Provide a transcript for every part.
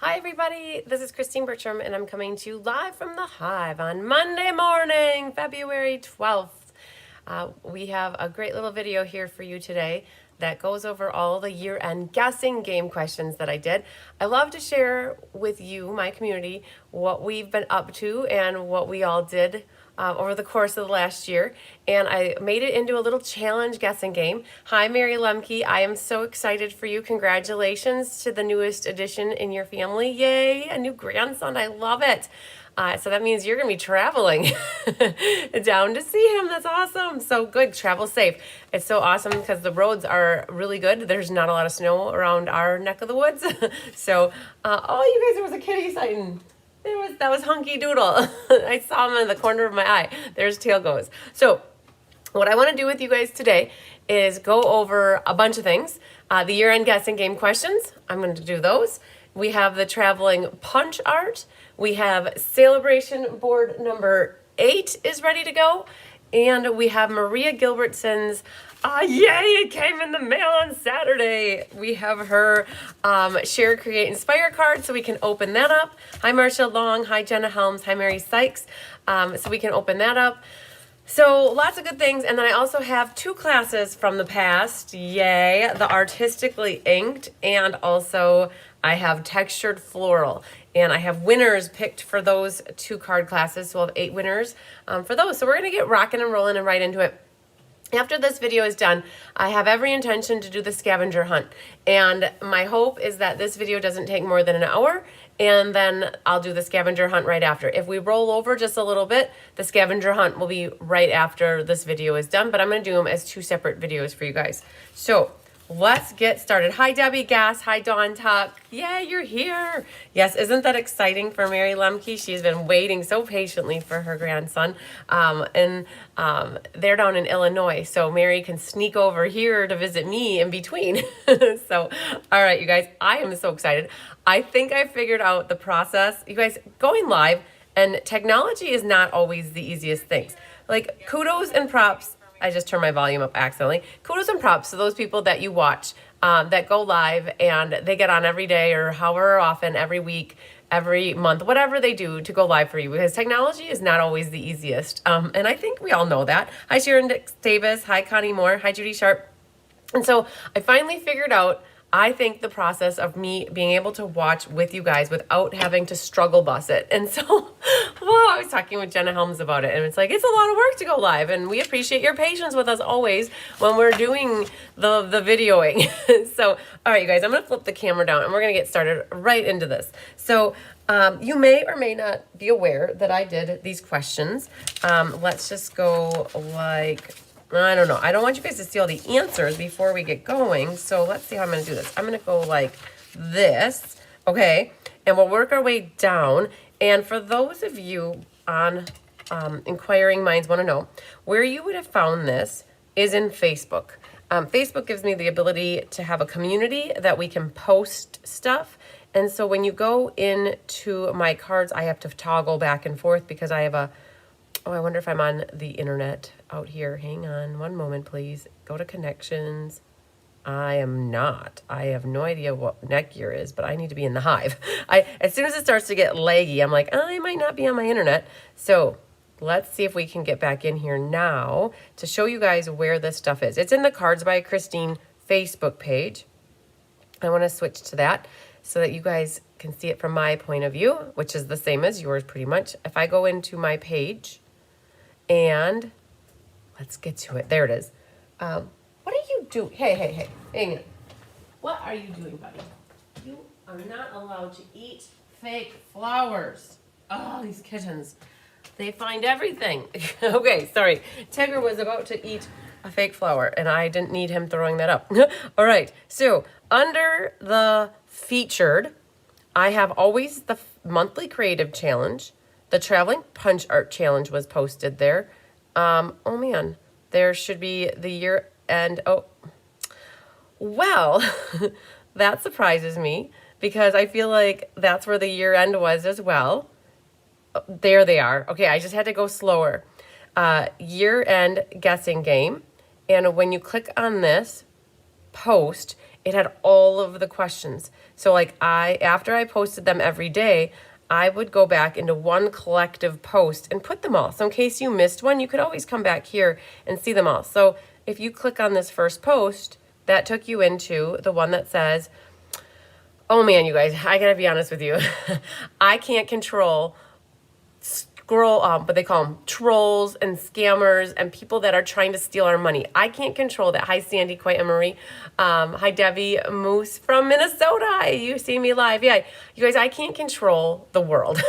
Hi everybody, this is Christine Bertram and I'm coming to you live from the Hive on Monday morning, February 12th. We have a great little video here for you today that goes over all the year-end guessing game questions that I did. I love to share with you, my community, what we've been up to and what we all did over the course of the last year, and I made it into a little challenge guessing game. Hi, Mary Lemke. I am so excited for you. Congratulations to the newest addition in your family. Yay, a new grandson. I love it. So that means you're going to be traveling down to see him. That's awesome. So good. Travel safe. It's so awesome because the roads are really good. There's not a lot of snow around our neck of the woods. So, oh, you guys, there was a kitty sighting. That was Hunky Doodle. I saw him in the corner of my eye. There's tail goes. So what I want to do with you guys today is go over a bunch of things. The year-end guessing game questions. I'm going to do those. We have the traveling punch art. We have sale-a-bration board number 8 is ready to go. And we have Maria Gilbertson's, yay, it came in the mail on Saturday. We have her Share, Create, Inspire card, so we can open that up. Hi, Marcia Long. Hi, Jenna Helms. Hi, Mary Sykes. So we can open that up. So lots of good things. And then I also have 2 classes from the past. Yay, the artistically inked, and also I have textured floral. And I have winners picked for those 2 card classes. So we'll have 8 winners for those. So we're going to get rocking and rolling and right into it. After this video is done, I have every intention to do the scavenger hunt. And my hope is that this video doesn't take more than an hour, and then I'll do the scavenger hunt right after. If we roll over just a little bit, the scavenger hunt will be right after this video is done, but I'm going to do them as 2 separate videos for you guys. So let's get started. Hi, Debbie Gass. Hi, Dawn Tuck. Yeah, you're here. Yes, isn't that exciting for Mary Lemke? She's been waiting so patiently for her grandson. They're down in Illinois, so Mary can sneak over here to visit me in between. So, all right, you guys, I am so excited. I think I figured out the process. You guys, going live, and technology is not always the easiest things. Like, kudos and props. I just turned my volume up accidentally. Kudos and props to those people that you watch that go live and they get on every day or however often, every week, every month, whatever they do to go live for you, because technology is not always the easiest. And I think we all know that. Hi, Sharon Davis. Hi, Connie Moore. Hi, Judy Sharp. And so I finally figured out, I think, the process of me being able to watch with you guys without having to struggle bus it. And so, I was talking with Jenna Helms about it, and it's like, it's a lot of work to go live, and we appreciate your patience with us always when we're doing the videoing. So, all right, you guys, I'm going to flip the camera down, and we're going to get started right into this. So, you may or may not be aware that I did these questions. Let's just go like... I don't know. I don't want you guys to see all the answers before we get going. So let's see how I'm going to do this. I'm going to go like this. Okay. And we'll work our way down. And for those of you on inquiring minds want to know, where you would have found this is in Facebook. Facebook gives me the ability to have a community that we can post stuff. And so when you go into my cards, I have to toggle back and forth because I have a... Oh, I wonder if I'm on the internet out here. Hang on one moment, please. Go to connections. I am not. I have no idea what Netgear is, but I need to be in the Hive. As soon as it starts to get laggy, I'm like, I might not be on my internet. So let's see if we can get back in here now to show you guys where this stuff is. It's in the Cards by Christine Facebook page. I want to switch to that so that you guys can see it from my point of view, which is the same as yours pretty much. If I go into my page... And let's get to it. There it is. What are you doing? Hey, hang on. What are you doing, buddy? You are not allowed to eat fake flowers. Oh, these kittens. They find everything. Okay, sorry. Tigger was about to eat a fake flower, and I didn't need him throwing that up. All right, so under the featured, I have always the monthly creative challenge. The Traveling Punch Art Challenge was posted there. Oh, man. There should be the year end. Oh, well, that surprises me because I feel like that's where the year end was as well. There they are. Okay, I just had to go slower. Year end guessing game. And when you click on this post, it had all of the questions. So like after I posted them every day, I would go back into one collective post and put them all. So in case you missed one, you could always come back here and see them all. So if you click on this first post, that took you into the one that says, oh man, you guys, I gotta be honest with you. I can't control but they call them trolls and scammers and people that are trying to steal our money. I can't control that. Hi, Sandy, Quite, and Marie. Hi, Debbie Moose from Minnesota. You see me live. Yeah, you guys, I can't control the world.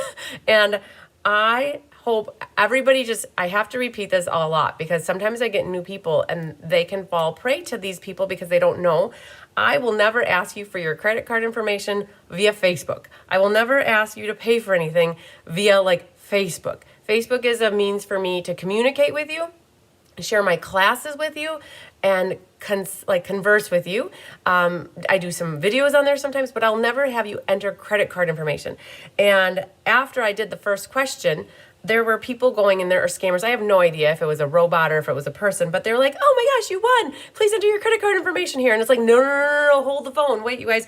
And I hope everybody I have to repeat this a lot because sometimes I get new people and they can fall prey to these people because they don't know. I will never ask you for your credit card information via Facebook. I will never ask you to pay for anything via Facebook. Facebook is a means for me to communicate with you, share my classes with you, and converse with you. I do some videos on there sometimes, but I'll never have you enter credit card information. And after I did the first question, there were people going in there, or scammers. I have no idea if it was a robot or if it was a person, but they're like, oh my gosh, you won. Please enter your credit card information here. And it's like, no, hold the phone. Wait, you guys,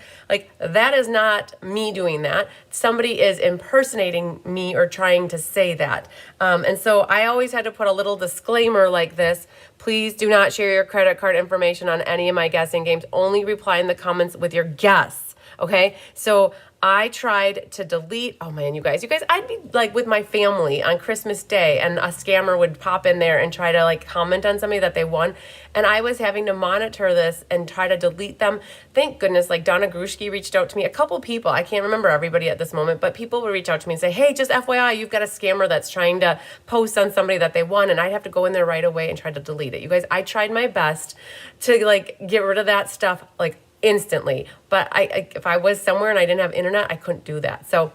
that is not me doing that. Somebody is impersonating me or trying to say that. And so I always had to put a little disclaimer like this. Please do not share your credit card information on any of my guessing games. Only reply in the comments with your guess. Okay? So I tried to delete, oh man, you guys, I'd be with my family on Christmas Day and a scammer would pop in there and try to comment on somebody that they won. And I was having to monitor this and try to delete them. Thank goodness, Donna Grushke reached out to me. A couple people, I can't remember everybody at this moment, but people would reach out to me and say, hey, just FYI, you've got a scammer that's trying to post on somebody that they won. And I'd have to go in there right away and try to delete it. You guys, I tried my best to get rid of that stuff, instantly. But if I was somewhere and I didn't have internet, I couldn't do that. So,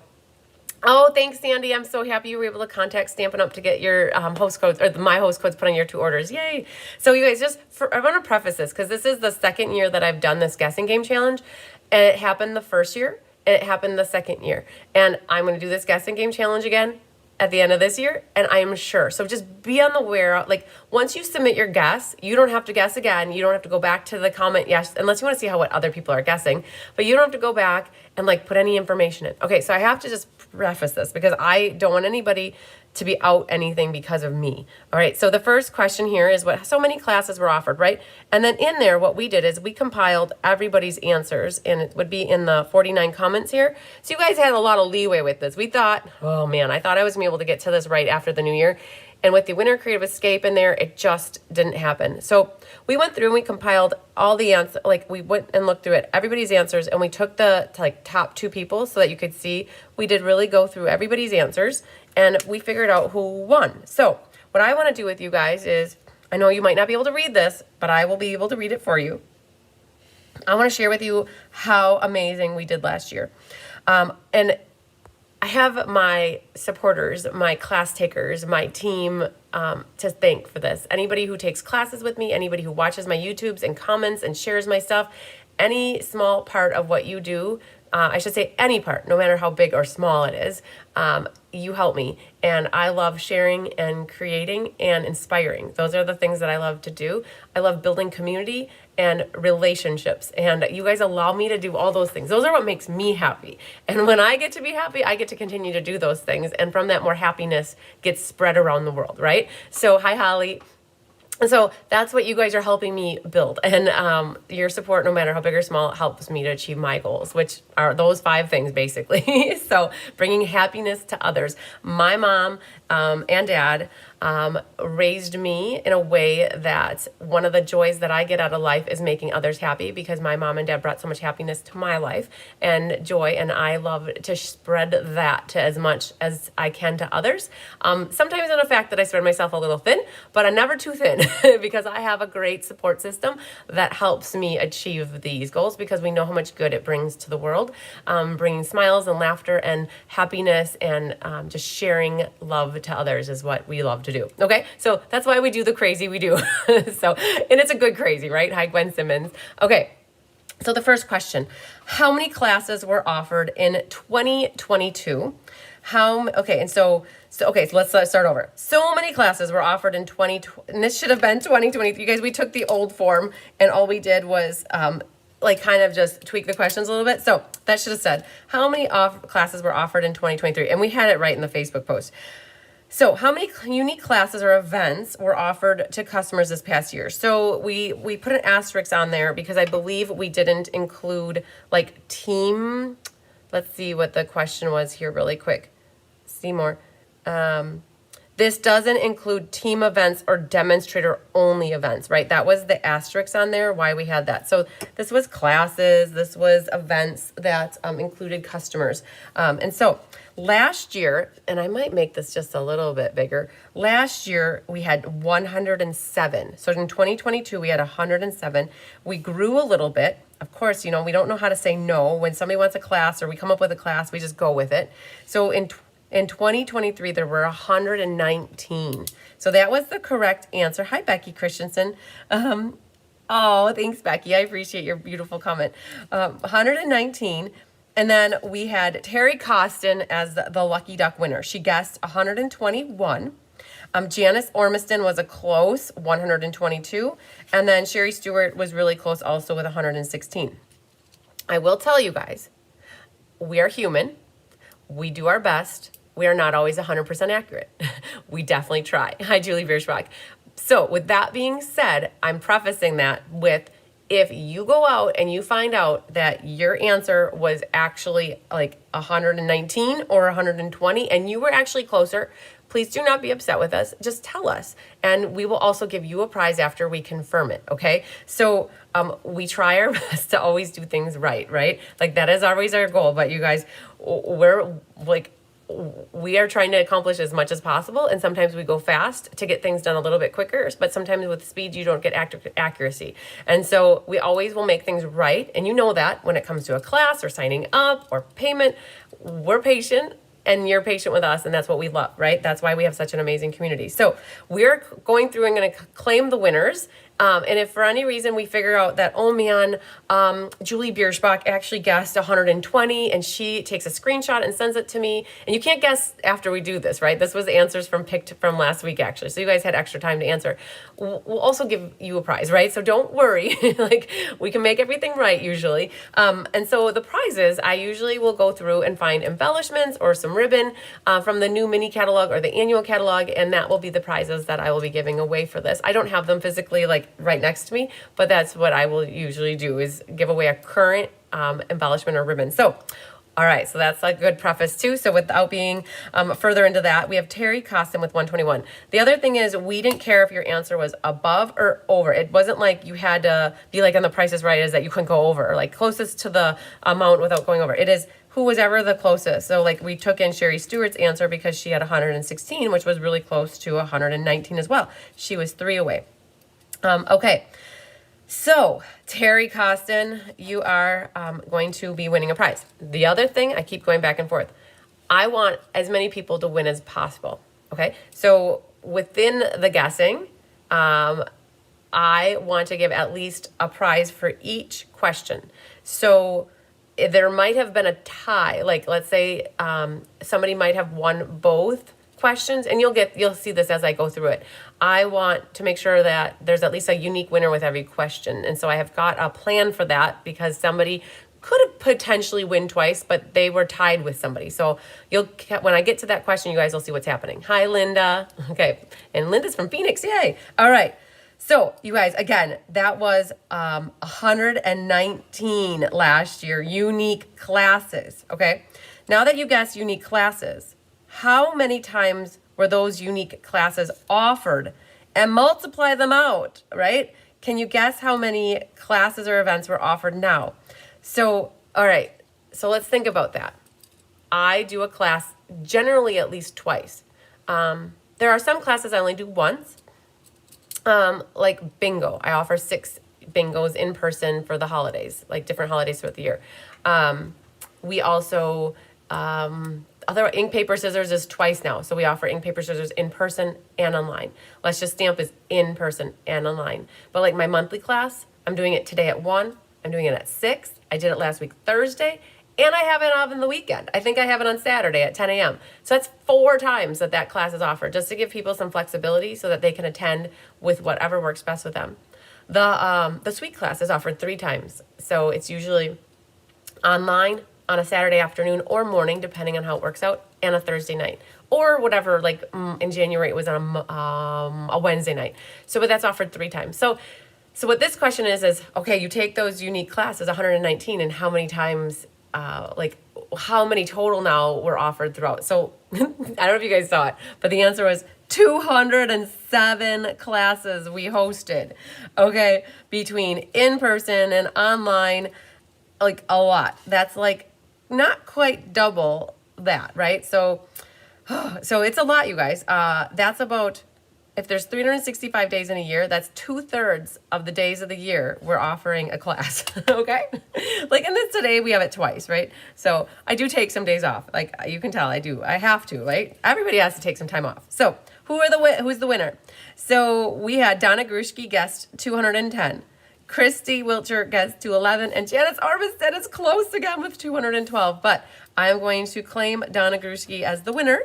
oh, thanks, Sandy. I'm so happy you were able to contact Stampin' Up! To get your host codes, or my host codes put on your 2 orders. Yay. So you guys, I want to preface this because this is the second year that I've done this guessing game challenge. And it happened the first year and it happened the second year. And I'm going to do this guessing game challenge again at the end of this year, and I am sure. So just be on the aware, once you submit your guess, you don't have to guess again. You don't have to go back to the comment, yes, unless you want to see what other people are guessing, but you don't have to go back and put any information in. Okay, so I have to just preface this because I don't want anybody to be out anything because of me. All right, so the first question here is so many classes were offered, right? And then in there, what we did is we compiled everybody's answers, and it would be in the 49 comments here. So you guys had a lot of leeway with this. We thought, oh man, I thought I was going to be able to get to this right after the new year. And with the Winter Creative Escape in there, it just didn't happen. So we went through and we compiled all the answers. We went and looked through it, everybody's answers, and we took the top 2 people so that you could see. We did really go through everybody's answers, and we figured out who won. So what I want to do with you guys is, I know you might not be able to read this, but I will be able to read it for you. I want to share with you how amazing we did last year. And I have my supporters, my class takers, my team to thank for this. Anybody who takes classes with me, anybody who watches my YouTubes and comments and shares my stuff, any small part of what you do, I should say any part, no matter how big or small it is, you help me. And I love sharing and creating and inspiring. Those are the things that I love to do. I love building community and relationships. And you guys allow me to do all those things. Those are what makes me happy. And when I get to be happy, I get to continue to do those things. And from that, more happiness gets spread around the world, right? So hi, Holly. And so that's what you guys are helping me build. And your support, no matter how big or small, helps me to achieve my goals, which are those 5 things, basically. So bringing happiness to others. My mom and dad raised me in a way that one of the joys that I get out of life is making others happy, because my mom and dad brought so much happiness to my life and joy, and I love to spread that to as much as I can to others. Sometimes in the fact that I spread myself a little thin, but I'm never too thin because I have a great support system that helps me achieve these goals, because we know how much good it brings to the world, bringing smiles and laughter and happiness and just sharing love to others is what we love to do. Okay, so that's why we do the crazy we do. So, and it's a good crazy, right? Hi, Gwen Simmons. Okay, so the first question: how many classes were offered in 2022? Okay, so let's start over. So many classes were offered in 2020, and this should have been 2023. You guys, we took the old form, and all we did was like kind of just tweak the questions a little bit. So that should have said, how many classes were offered in 2023? And we had it right in the Facebook post. So how many unique classes or events were offered to customers this past year? So we put an asterisk on there because I believe we didn't include like team. Let's see what the question was here really quick. See more. This doesn't include team events or demonstrator only events, right? That was the asterisk on there, why we had that. So this was classes, this was events that included customers. And so last year, and I might make this just a little bit bigger, last year we had 107. So in 2022, we had 107. We grew a little bit. Of course, you know, we don't know how to say no. When somebody wants a class or we come up with a class, we just go with it. So in 2023, there were 119. So that was the correct answer. Hi, Becky Christensen. Oh, thanks, Becky. I appreciate your beautiful comment. 119. And then we had Terry Costin as the lucky duck winner. She guessed 121. Janice Ormiston was a close 122. And then Sherry Stewart was really close also with 116. I will tell you guys, we are human. We do our best. We are not always 100% accurate. We definitely try. Hi, Julie Bierschbach. So with that being said, I'm prefacing that with, if you go out and you find out that your answer was actually like 119 or 120 and you were actually closer, please do not be upset with us. Just tell us. And we will also give you a prize after we confirm it, okay? So we try our best to always do things right? Like that is always our goal. But you guys, we are trying to accomplish as much as possible, and sometimes we go fast to get things done a little bit quicker, but sometimes with speed you don't get accuracy. And so we always will make things right, and you know that when it comes to a class or signing up or payment, we're patient and you're patient with us, and that's what we love, right? That's why we have such an amazing community. So we're going through and going to claim the winners. And if for any reason we figure out that, oh man, Julie Bierschbach actually guessed 120 and she takes a screenshot and sends it to me, and you can't guess after we do this, right? This was answers picked from last week actually. So you guys had extra time to answer. We'll also give you a prize, right? So don't worry, like we can make everything right usually. And so the prizes, I usually will go through and find embellishments or some ribbon from the new mini catalog or the annual catalog, and that will be the prizes that I will be giving away for this. I don't have them physically like right next to me, but that's what I will usually do, is give away a current embellishment or ribbon. So, all right, so that's a good preface too. So without being further into that, we have Terry Costin with 121. The other thing is, we didn't care if your answer was above or over. It wasn't like you had to be like on the Price is Right, is that you couldn't go over, like closest to the amount without going over. It is who was ever the closest. So like we took in Sherry Stewart's answer because she had 116, which was really close to 119 as well. She was 3 away. Okay, so Terry Costin, you are going to be winning a prize. The other thing, I keep going back and forth. I want as many people to win as possible. Okay, so within the guessing, I want to give at least a prize for each question. So there might have been a tie. Like let's say somebody might have won both questions, and you'll see this as I go through it. I want to make sure that there's at least a unique winner with every question. And so I have got a plan for that, because somebody could have potentially win twice, but they were tied with somebody. So when I get to that question, you guys will see what's happening. Hi, Linda. Okay. And Linda's from Phoenix. Yay. All right. So you guys, again, that was 119 last year, unique classes. Okay. Now that you guessed unique classes, how many times were those unique classes offered, and multiply them out, right? Can you guess how many classes or events were offered now? So, all right, so let's think about that. I do a class generally at least twice. There are some classes I only do once, like bingo. I offer 6 bingos in person for the holidays, like different holidays throughout the year. We also, other ink, paper, scissors is twice now. So we offer ink, paper, scissors in person and online. Let's Just Stamp is in person and online. But like my monthly class, I'm doing it today at 1. I'm doing it at 6. I did it last week Thursday. And I have it on the weekend. I think I have it on Saturday at 10 a.m. So that's 4 times that class is offered, just to give people some flexibility so that they can attend with whatever works best with them. The suite class is offered 3 times. So it's usually online on a Saturday afternoon or morning, depending on how it works out, and a Thursday night. Or whatever, like in January, it was on a Wednesday night. So, but that's offered 3 times. So what this question is, okay, you take those unique classes, 119, and how many times, like, how many total now were offered throughout? So I don't know if you guys saw it, but the answer was 207 classes we hosted, okay, between in-person and online, like a lot. That's like not quite double that, right? So it's a lot, you guys. That's about, if there's 365 days in a year, that's 2/3 of the days of the year we're offering a class, okay? Like in this today, we have it twice, right? So I do take some days off. Like you can tell I do. I have to, right? Everybody has to take some time off. So who's the winner? So we had Donna Grushke guessed 210. Christy Wilcher gets 211, and Janice Armistead is close again with 212. But I am going to claim Donna Grushke as the winner.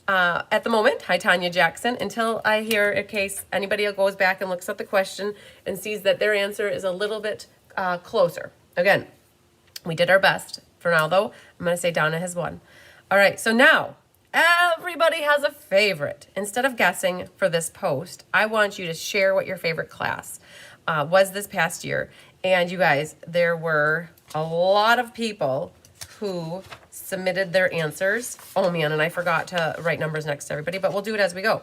At the moment, hi Tanya Jackson, until I hear in case anybody goes back and looks at the question and sees that their answer is a little bit closer. Again, we did our best. For now, though, I'm going to say Donna has won. All right, so now everybody has a favorite. Instead of guessing for this post, I want you to share what your favorite class was this past year. And you guys, there were a lot of people who submitted their answers. Oh man, and I forgot to write numbers next to everybody, but we'll do it as we go.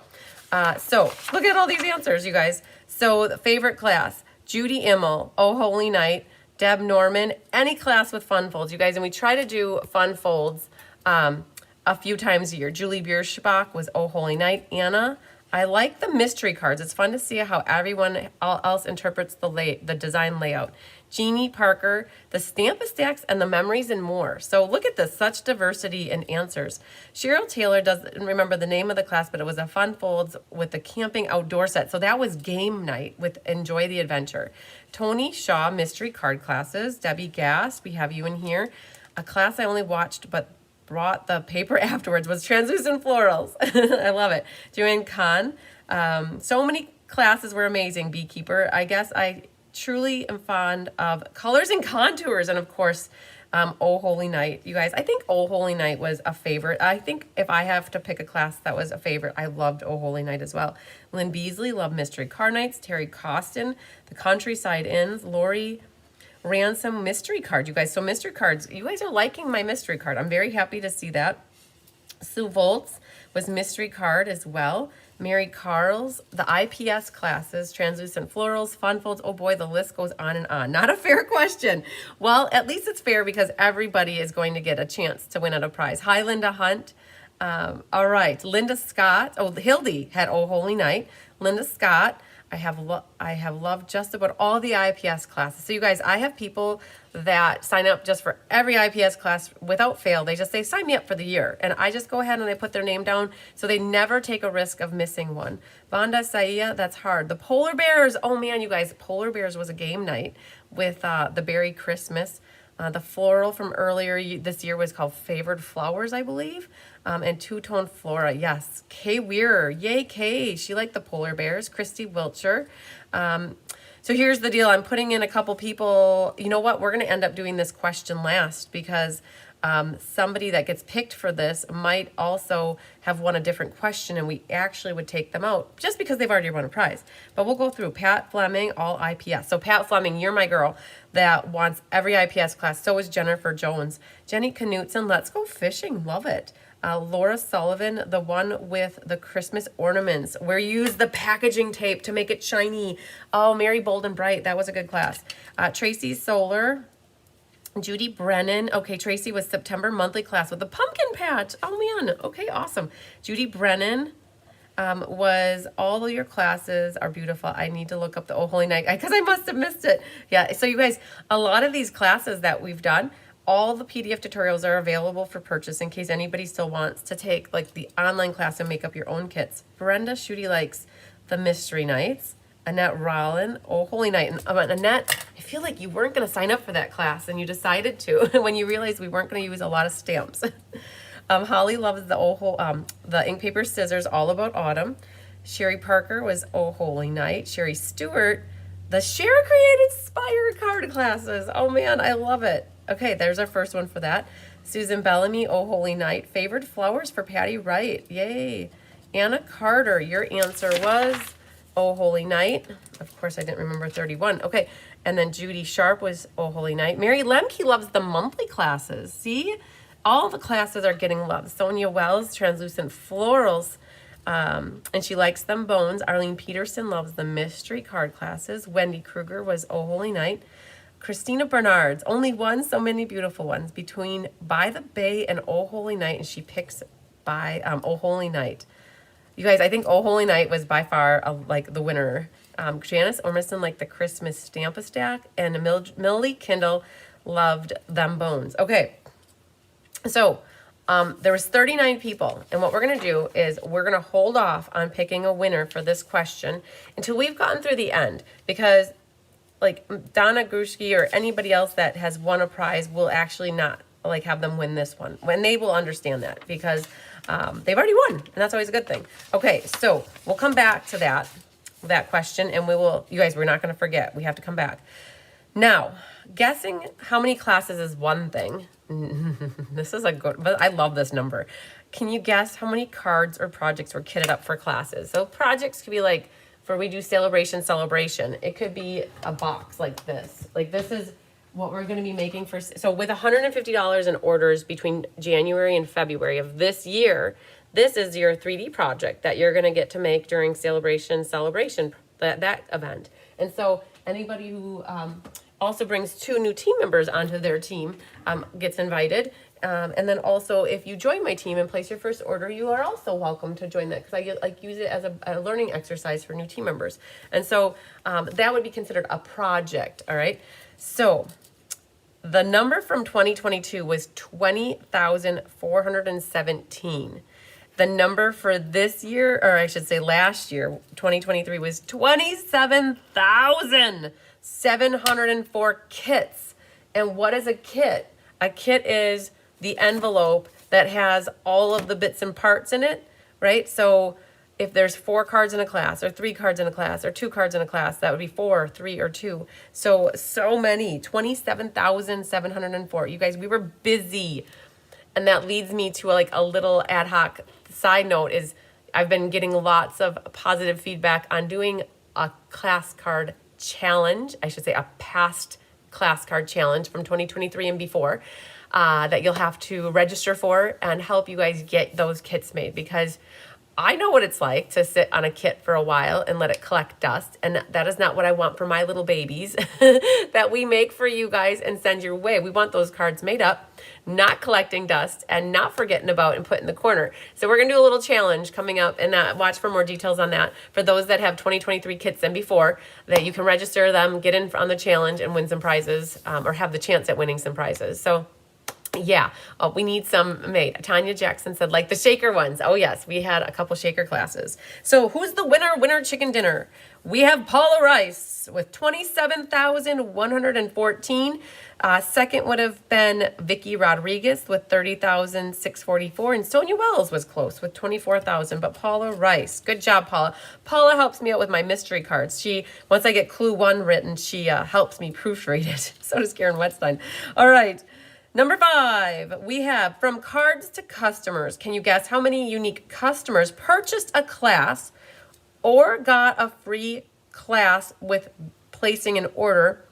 So look at all these answers, you guys. So the favorite class, Judy Immel, Oh Holy Night, Deb Norman, any class with fun folds, you guys. And we try to do fun folds a few times a year. Julie Bierschbach was Oh Holy Night. Anna, I like the mystery cards. It's fun to see how everyone else interprets the design layout. Jeannie Parker, the Stamp-A-Stacks, and the Memories and More. So look at this, such diversity in answers. Cheryl Taylor doesn't remember the name of the class, but it was a fun folds with the camping outdoor set. So that was game night with Enjoy the Adventure. Tony Shaw, mystery card classes. Debbie Gass, we have you in here. A class I only watched but brought the paper afterwards was Translucent Florals. I love it. Joanne Kahn, so many classes were amazing. Beekeeper, I guess I truly am fond of colors and contours, and of course, Oh Holy Night. You guys, I think Oh Holy Night was a favorite. I think if I have to pick a class that was a favorite, I loved Oh Holy Night as well. Lynn Beasley loved Mystery Card Nights. Terry Costin, The Countryside Inns. Lori Ransom, Mystery Card, you guys. So mystery cards, you guys are liking my mystery card. I'm very happy to see that. Sue Volz was mystery card as well. Mary Carls, the IPS classes, Translucent Florals, Fun Folds. Oh boy, the list goes on and on. Not a fair question. Well, at least it's fair because everybody is going to get a chance to win at a prize. Hi, Linda Hunt. All right, Linda Scott. Oh, Hildy had Oh Holy Night. Linda Scott. I have loved just about all the IPS classes. So you guys, I have people that sign up just for every IPS class without fail. They just say, sign me up for the year. And I just go ahead and I put their name down so they never take a risk of missing one. Vanda Saia, that's hard. The Polar Bears, oh man, you guys, Polar Bears was a game night with the Berry Christmas. The floral from earlier this year was called Favored Flowers, I believe. And Two-Tone Flora, yes. Kay Weir, yay Kay. She liked the Polar Bears. Christy Wilcher. So here's the deal. I'm putting in a couple people. You know what? We're going to end up doing this question last because somebody that gets picked for this might also have won a different question, and we actually would take them out just because they've already won a prize. But we'll go through. Pat Fleming, all IPS. So Pat Fleming, you're my girl that wants every IPS class. So is Jennifer Jones. Jenny Knutson, Let's Go Fishing. Love it. Laura Sullivan, the one with the Christmas ornaments, where you use the packaging tape to make it shiny. Oh, Mary Bold and Bright, that was a good class. Tracy Solar, Judy Brennan. Okay, Tracy was September monthly class with the pumpkin patch. Oh man, okay, awesome. Judy Brennan was all of your classes are beautiful. I need to look up the Oh Holy Night because I must have missed it. Yeah, so you guys, a lot of these classes that we've done, all the PDF tutorials are available for purchase in case anybody still wants to take like the online class and make up your own kits. Brenda Schutte likes the Mystery Nights. Annette Rollin, Oh Holy Night. And Annette, I feel like you weren't going to sign up for that class and you decided to when you realized we weren't going to use a lot of stamps. Holly loves the the ink paper scissors, All About Autumn. Sherry Parker was Oh Holy Night. Sherry Stewart, The Share Create Inspire card classes. Oh man, I love it. Okay, there's our first one for that. Susan Bellamy, Oh Holy Night. Favored flowers for Patty Wright. Yay. Anna Carter, your answer was Oh Holy Night. Of course, I didn't remember 31. Okay, and then Judy Sharp was Oh Holy Night. Mary Lemke loves the monthly classes. See? All the classes are getting love. Sonia Wells, Translucent Florals. And she likes them bones. Arlene Peterson loves the mystery card classes. Wendy Kruger was Oh Holy Night. Christina Bernard's only one, so many beautiful ones between By the Bay and Oh Holy Night, and she picks by Oh Holy Night. You guys, I think Oh Holy Night was by far like the winner. Janice Ormison liked the Christmas Stamp-a-Stack, and Millie Kindle loved them bones. Okay, so there was 39 people, and what we're going to do is we're going to hold off on picking a winner for this question until we've gotten through the end, because like Donna Grushke or anybody else that has won a prize will actually not like have them win this one, when they will understand that, because they've already won, and that's always a good thing. Okay, so we'll come back to that question, and we will, you guys, we're not going to forget. We have to come back. Now, guessing how many classes is one thing. This is a good, but I love this number. Can you guess how many cards or projects were kitted up for classes? So projects could be like, for we do sale-a-bration. It could be a box like this. Like this is what we're going to be making for, so with $150 in orders between January and February of this year, this is your 3D project that you're going to get to make during celebration, that event. And so anybody who also brings 2 new team members onto their team gets invited. And then also, if you join my team and place your first order, you are also welcome to join that, because I like use it as a learning exercise for new team members. And so that would be considered a project. All right. So the number from 2022 was 20,417. The number for this year, or I should say last year, 2023, was 27,704 kits. And what is a kit? A kit is the envelope that has all of the bits and parts in it, right? So if there's 4 cards in a class, or 3 cards in a class, or 2 cards in a class, that would be 4, 3, or 2. So many, 27,704. You guys, we were busy. And that leads me to like a little ad hoc side note is I've been getting lots of positive feedback on doing a class card challenge. I should say a past class card challenge from 2023 and before that you'll have to register for and help you guys get those kits made, because I know what it's like to sit on a kit for a while and let it collect dust, and that is not what I want for my little babies that we make for you guys and send your way. We want those cards made up, not collecting dust, and not forgetting about and put in the corner. So we're going to do a little challenge coming up, and watch for more details on that. For those that have 2023 kits and before, that you can register them, get in on the challenge, and win some prizes, or have the chance at winning some prizes. So yeah, we need some made. Tanya Jackson said, like the shaker ones. Oh yes, we had a couple shaker classes. So who's the winner chicken dinner? We have Paula Rice with 27,114. Second would have been Vicky Rodriguez with 30,644. And Sonia Wells was close with 24,000. But Paula Rice, good job, Paula. Paula helps me out with my mystery cards. Once I get clue 1 written, she helps me proofread it. So does Karen Wetstein. All right. Number 5, we have from cards to customers. Can you guess how many unique customers purchased a class or got a free class with placing an order,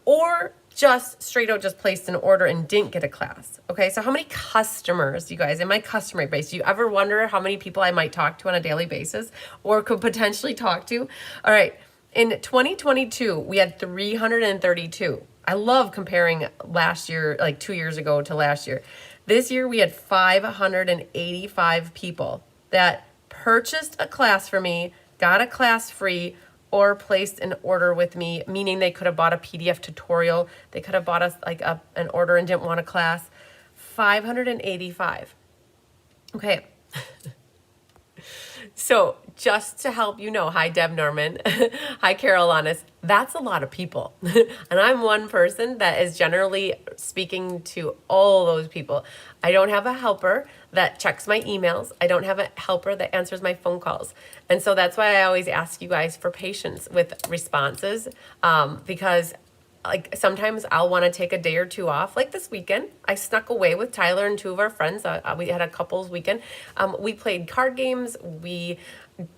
or just straight out just placed an order and didn't get a class? Okay, so how many customers, you guys, in my customer base, do you ever wonder how many people I might talk to on a daily basis or could potentially talk to? All right, in 2022, we had 332. I love comparing last year, like 2 years ago to last year. This year we had 585 people that purchased a class for me, got a class free, or placed an order with me, meaning they could have bought a PDF tutorial. They could have bought us like an order and didn't want a class. 585. Okay. So just to help you know, hi, Deb Norman. Hi, Carol Honest. That's a lot of people. And I'm one person that is generally speaking to all those people. I don't have a helper that checks my emails. I don't have a helper that answers my phone calls. And so that's why I always ask you guys for patience with responses, because like sometimes I'll want to take a day or two off. Like this weekend, I snuck away with Tyler and two of our friends. We had a couples weekend. We played card games. We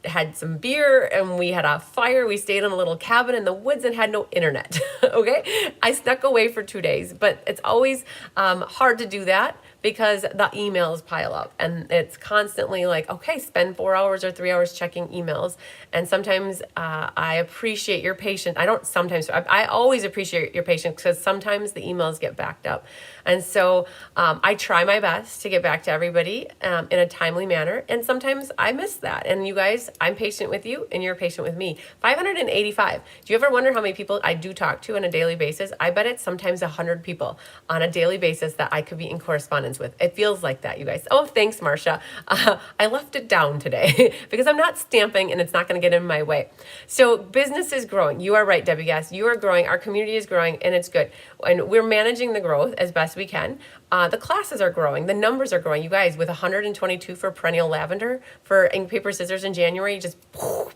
had some beer and we had a fire. We stayed in a little cabin in the woods and had no internet. Okay, I snuck away for 2 days, but it's always hard to do that because the emails pile up and it's constantly like, okay, spend 4 hours or 3 hours checking emails. And sometimes I appreciate your patience. I always appreciate your patience because sometimes the emails get backed up. And so I try my best to get back to everybody in a timely manner. And sometimes I miss that. And you guys, I'm patient with you and you're patient with me. 585. Do you ever wonder how many people I do talk to on a daily basis? I bet it's sometimes 100 people on a daily basis that I could be in correspondence with. It feels like that, you guys. Oh, thanks, Marcia. I left it down today because I'm not stamping and it's not going to get in my way. So business is growing. You are right, Debbie. Yes, you are growing. Our community is growing and it's good. And we're managing the growth as best we can. The classes are growing. The numbers are growing. You guys, with 122 for perennial lavender for ink, paper, scissors in January, just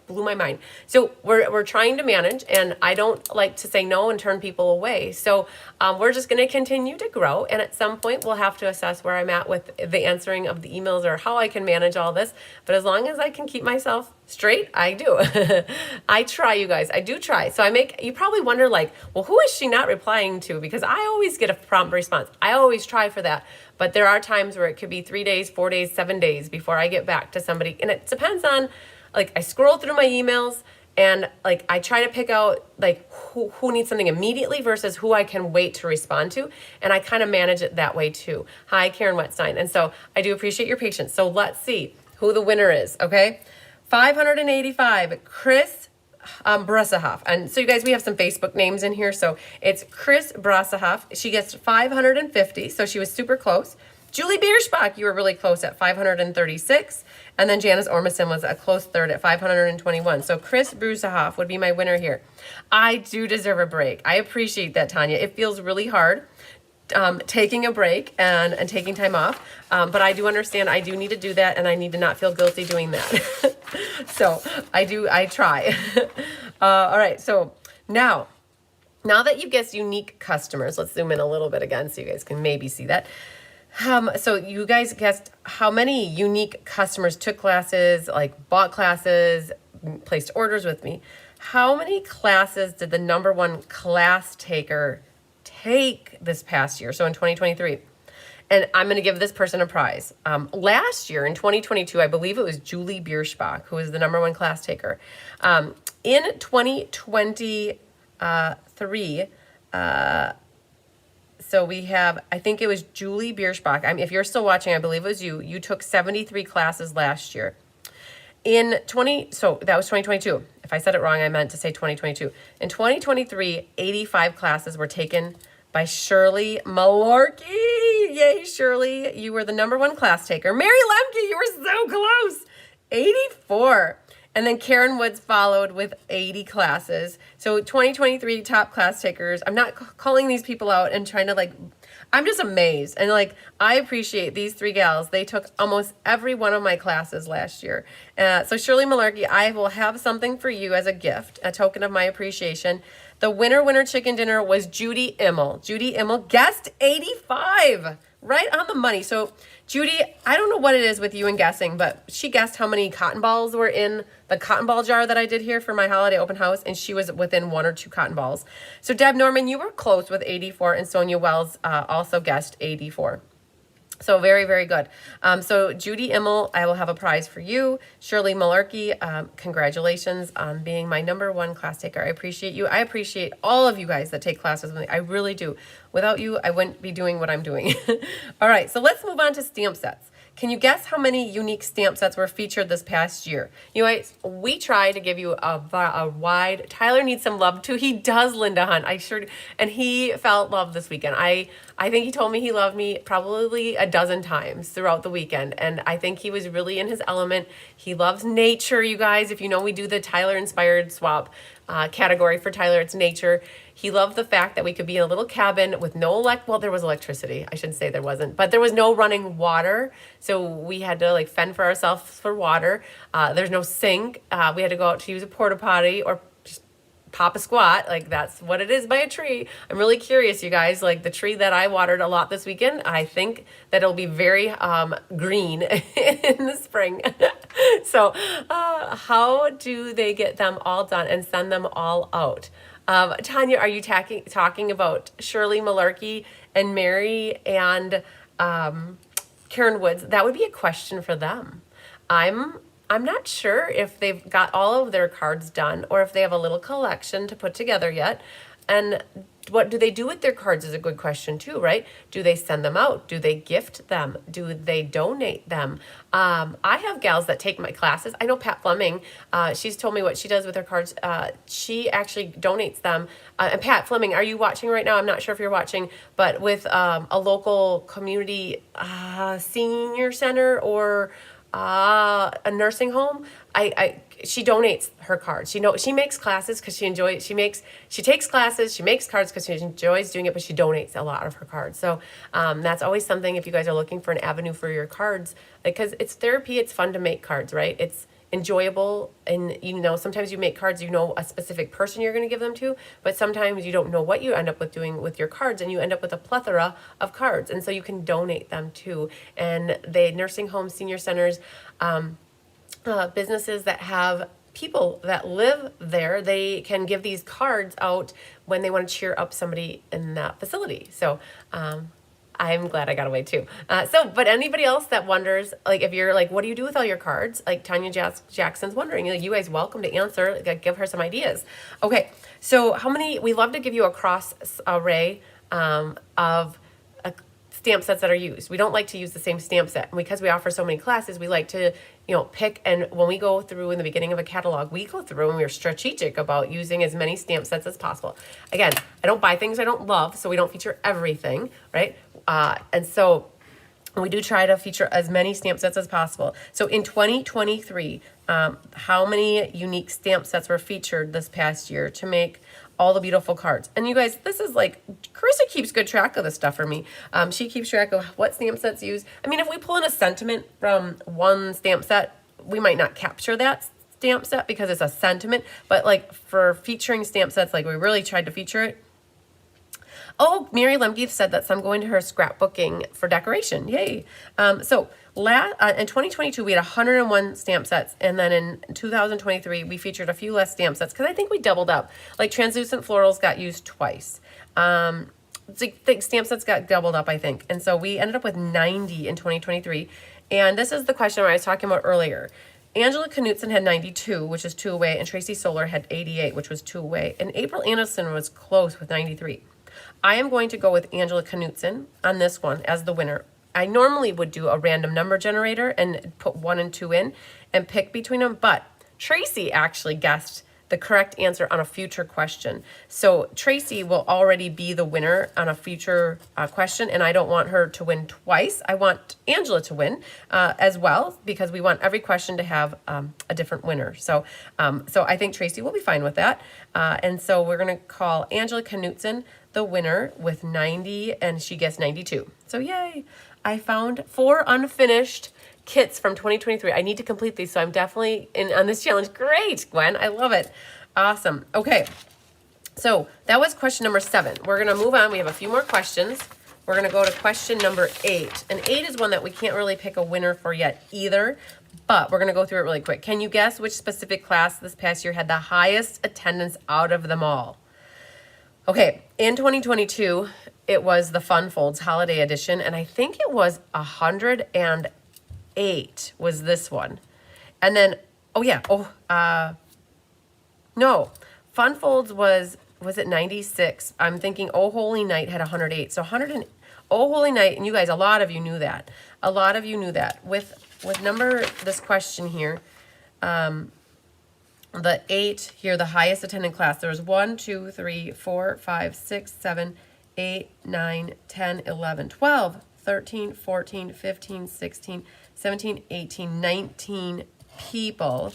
blew my mind. So we're trying to manage, and I don't like to say no and turn people away. So we're just going to continue to grow, and at some point we'll have to assess where I'm at with the answering of the emails or how I can manage all this. But as long as I can keep myself straight, I do. I try, you guys. I do try. So you probably wonder like, well, who is she not replying to? Because I always get a prompt response. I always try for that. But there are times where it could be 3 days, 4 days, 7 days before I get back to somebody. And it depends on, like, I scroll through my emails and like I try to pick out like who needs something immediately versus who I can wait to respond to. And I kind of manage it that way too. Hi, Karen Wetstein. And so I do appreciate your patience. So let's see who the winner is, okay? 585, Chris Brasahoff. And so you guys, we have some Facebook names in here. So it's Chris Brasahoff. She gets 550. So she was super close. Julie Bierschbach, you were really close at 536. And then Janice Ormison was a close third at 521. So Chris Brasahoff would be my winner here. I do deserve a break. I appreciate that, Tanya. It feels really hard taking a break and taking time off. But I do understand I do need to do that and I need to not feel guilty doing that. So I try. All right. So now that you've guessed unique customers, let's zoom in a little bit again so you guys can maybe see that. So you guys guessed how many unique customers took classes, like bought classes, placed orders with me. How many classes did the number one class taker take this past year? So in 2023. And I'm going to give this person a prize. Last year in 2022, I believe it was Julie Bierschbach, who was the number one class taker. In 2023, so we have, I think it was Julie Bierschbach. I mean, if you're still watching, I believe it was you. You took 73 classes last year. So that was 2022. If I said it wrong, I meant to say 2022. In 2023, 85 classes were taken by Shirley Malarkey. Yay, Shirley. You were the number one class taker. Mary Lemke, you were so close. 84. And then Karen Woods followed with 80 classes. So 2023 top class takers. I'm not calling these people out and trying to I'm just amazed. And I appreciate these three gals. They took almost every one of my classes last year. So Shirley Malarkey, I will have something for you as a gift, a token of my appreciation. The winner chicken dinner was Judy Immel. Judy Immel guessed 85. Right on the money. So Judy, I don't know what it is with you and guessing, but she guessed how many cotton balls were in the cotton ball jar that I did here for my holiday open house, and she was within 1 or 2 cotton balls. So Deb Norman, you were close with 84, and Sonia Wells also guessed 84. So very, very good. So Judy Immel, I will have a prize for you. Shirley Malarkey, congratulations on being my number one class taker. I appreciate you. I appreciate all of you guys that take classes with me. I really do. Without you, I wouldn't be doing what I'm doing. All right, so let's move on to stamp sets. Can you guess how many unique stamp sets were featured this past year? You guys, we try to give you a wide. Tyler needs some love too. He does, Linda Hunt. I sure do. And he felt love this weekend. I think he told me he loved me probably a dozen times throughout the weekend. And I think he was really in his element. He loves nature, you guys. If you know, we do the Tyler Inspired Swap category for Tyler. It's nature. He loved the fact that we could be in a little cabin with no well, there was electricity. I shouldn't say there wasn't, but there was no running water. So we had to like fend for ourselves for water. There's no sink. We had to go out to use a porta potty or just pop a squat. Like that's what it is by a tree. I'm really curious, you guys, like the tree that I watered a lot this weekend, I think that it'll be very green in the spring. So how do they get them all done and send them all out? Tanya, are you talking about Shirley Malarkey and Mary and Karen Woods? That would be a question for them. I'm not sure if they've got all of their cards done or if they have a little collection to put together yet. And what do they do with their cards is a good question too, right? Do they send them out? Do they gift them? Do they donate them? I have gals that take my classes. I know Pat Fleming, she's told me what she does with her cards. She actually donates them. And Pat Fleming, are you watching right now? I'm not sure if you're watching, but with a local community senior center or a nursing home, she donates her cards. She makes classes because she takes classes, she makes cards because she enjoys doing it, but she donates a lot of her cards. So that's always something if you guys are looking for an avenue for your cards, because it's therapy, it's fun to make cards, right? It's enjoyable, and sometimes you make cards, a specific person you're going to give them to, but sometimes you don't know what you end up with doing with your cards, and you end up with a plethora of cards, and so you can donate them too. And the nursing homes, senior centers, businesses that have people that live there, they can give these cards out when they want to cheer up somebody in that facility. So I'm glad I got away too. But anybody else that wonders, like if you're like, what do you do with all your cards? Like Tanya Jackson's wondering, you guys welcome to answer, give her some ideas. Okay, so we love to give you a cross array of stamp sets that are used. We don't like to use the same stamp set. And because we offer so many classes, we like to, pick. And when we go through in the beginning of a catalog, we go through and we're strategic about using as many stamp sets as possible. Again, I don't buy things I don't love, so we don't feature everything, right? And so we do try to feature as many stamp sets as possible. So in 2023, how many unique stamp sets were featured this past year to make all the beautiful cards? And you guys, this is like, Carissa keeps good track of this stuff for me. She keeps track of what stamp sets use. I mean, if we pull in a sentiment from one stamp set, we might not capture that stamp set because it's a sentiment, but like for featuring stamp sets, like we really tried to feature it. Oh, Mary Lemke said that some going to her scrapbooking for decoration. Yay. In 2022, we had 101 stamp sets. And then in 2023, we featured a few less stamp sets because I think we doubled up. Like translucent florals got used twice. Stamp sets got doubled up, I think. And so we ended up with 90 in 2023. And this is the question I was talking about earlier. Angela Knutson had 92, which is 2 away, and Tracy Solar had 88, which was 2 away. And April Anderson was close with 93. I am going to go with Angela Knutson on this one as the winner. I normally would do a random number generator and put 1 and 2 in and pick between them, but Tracy actually guessed the correct answer on a future question. So Tracy will already be the winner on a future question, and I don't want her to win twice. I want Angela to win as well, because we want every question to have a different winner. So I think Tracy will be fine with that. And so we're going to call Angela Knutson the winner with 90, and she guessed 92. So yay! I found 4 unfinished kits from 2023. I need to complete these, so I'm definitely in on this challenge. Great, Gwen. I love it. Awesome. Okay, so that was question number 7. We're going to move on. We have a few more questions. We're going to go to question number 8. And 8 is one that we can't really pick a winner for yet either, but we're going to go through it really quick. Can you guess which specific class this past year had the highest attendance out of them all? Okay, in 2022, it was the Fun Folds Holiday Edition, and I think it was 108 was this one. And then, no, Fun Folds was it 96? I'm thinking Oh Holy Night had 108. So Oh Holy Night, and you guys, a lot of you knew that. A lot of you knew that. With this question here, the 8 here, the highest attended class, there was 1, 2, 3, 4, 5, 6, 7, 8, 9, 10, 11, 12, 13, 14, 15, 16, 17, 18, 19 people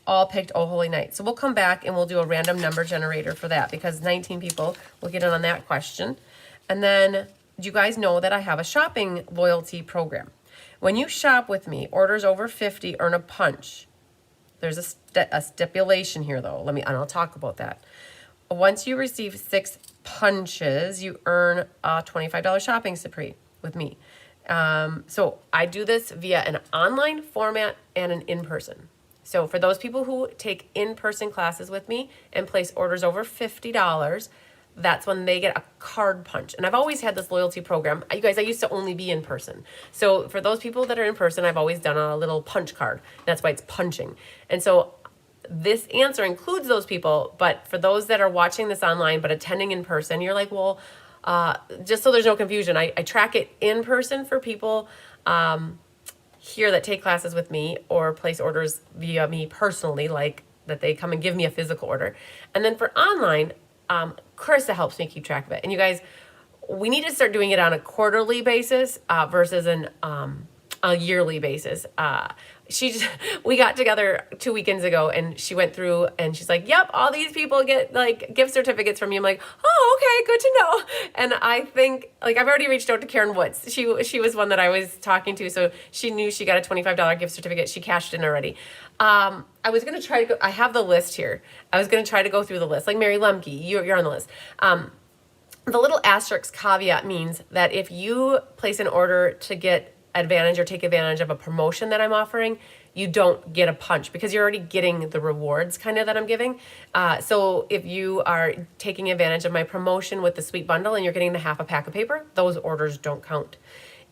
all picked Oh Holy Night. So we'll come back and we'll do a random number generator for that because 19 people will get in on that question. And then do you guys know that I have a shopping loyalty program? When you shop with me, orders over 50 earn a punch. There's a stipulation here though. And I'll talk about that. Once you receive 6 punches, you earn a $25 shopping spree with me. So I do this via an online format and an in-person. So for those people who take in-person classes with me and place orders over $50, that's when they get a card punch. And I've always had this loyalty program. You guys, I used to only be in person. So for those people that are in person, I've always done a little punch card. That's why it's punching. And so this answer includes those people, but for those that are watching this online but attending in person, you're like, well, just so there's no confusion, I track it in person for people here that take classes with me or place orders via me personally, like that they come and give me a physical order. And then for online, Carissa helps me keep track of it. And you guys, we need to start doing it on a quarterly basis versus a yearly basis. We got together 2 weekends ago and she went through and she's like, yep, all these people get like gift certificates from you. I'm like, oh, okay, good to know. And I think like I've already reached out to Karen Woods. She was one that I was talking to. So she knew she got a $25 gift certificate. She cashed in already. I was going to try to go, I have the list here. I was going to try to go through the list. Like Mary Lemke, you're on the list. The little asterisk caveat means that if you place an order to get advantage or take advantage of a promotion that I'm offering, you don't get a punch because you're already getting the rewards kind of that I'm giving. So if you are taking advantage of my promotion with the sweet bundle and you're getting the half a pack of paper, those orders don't count.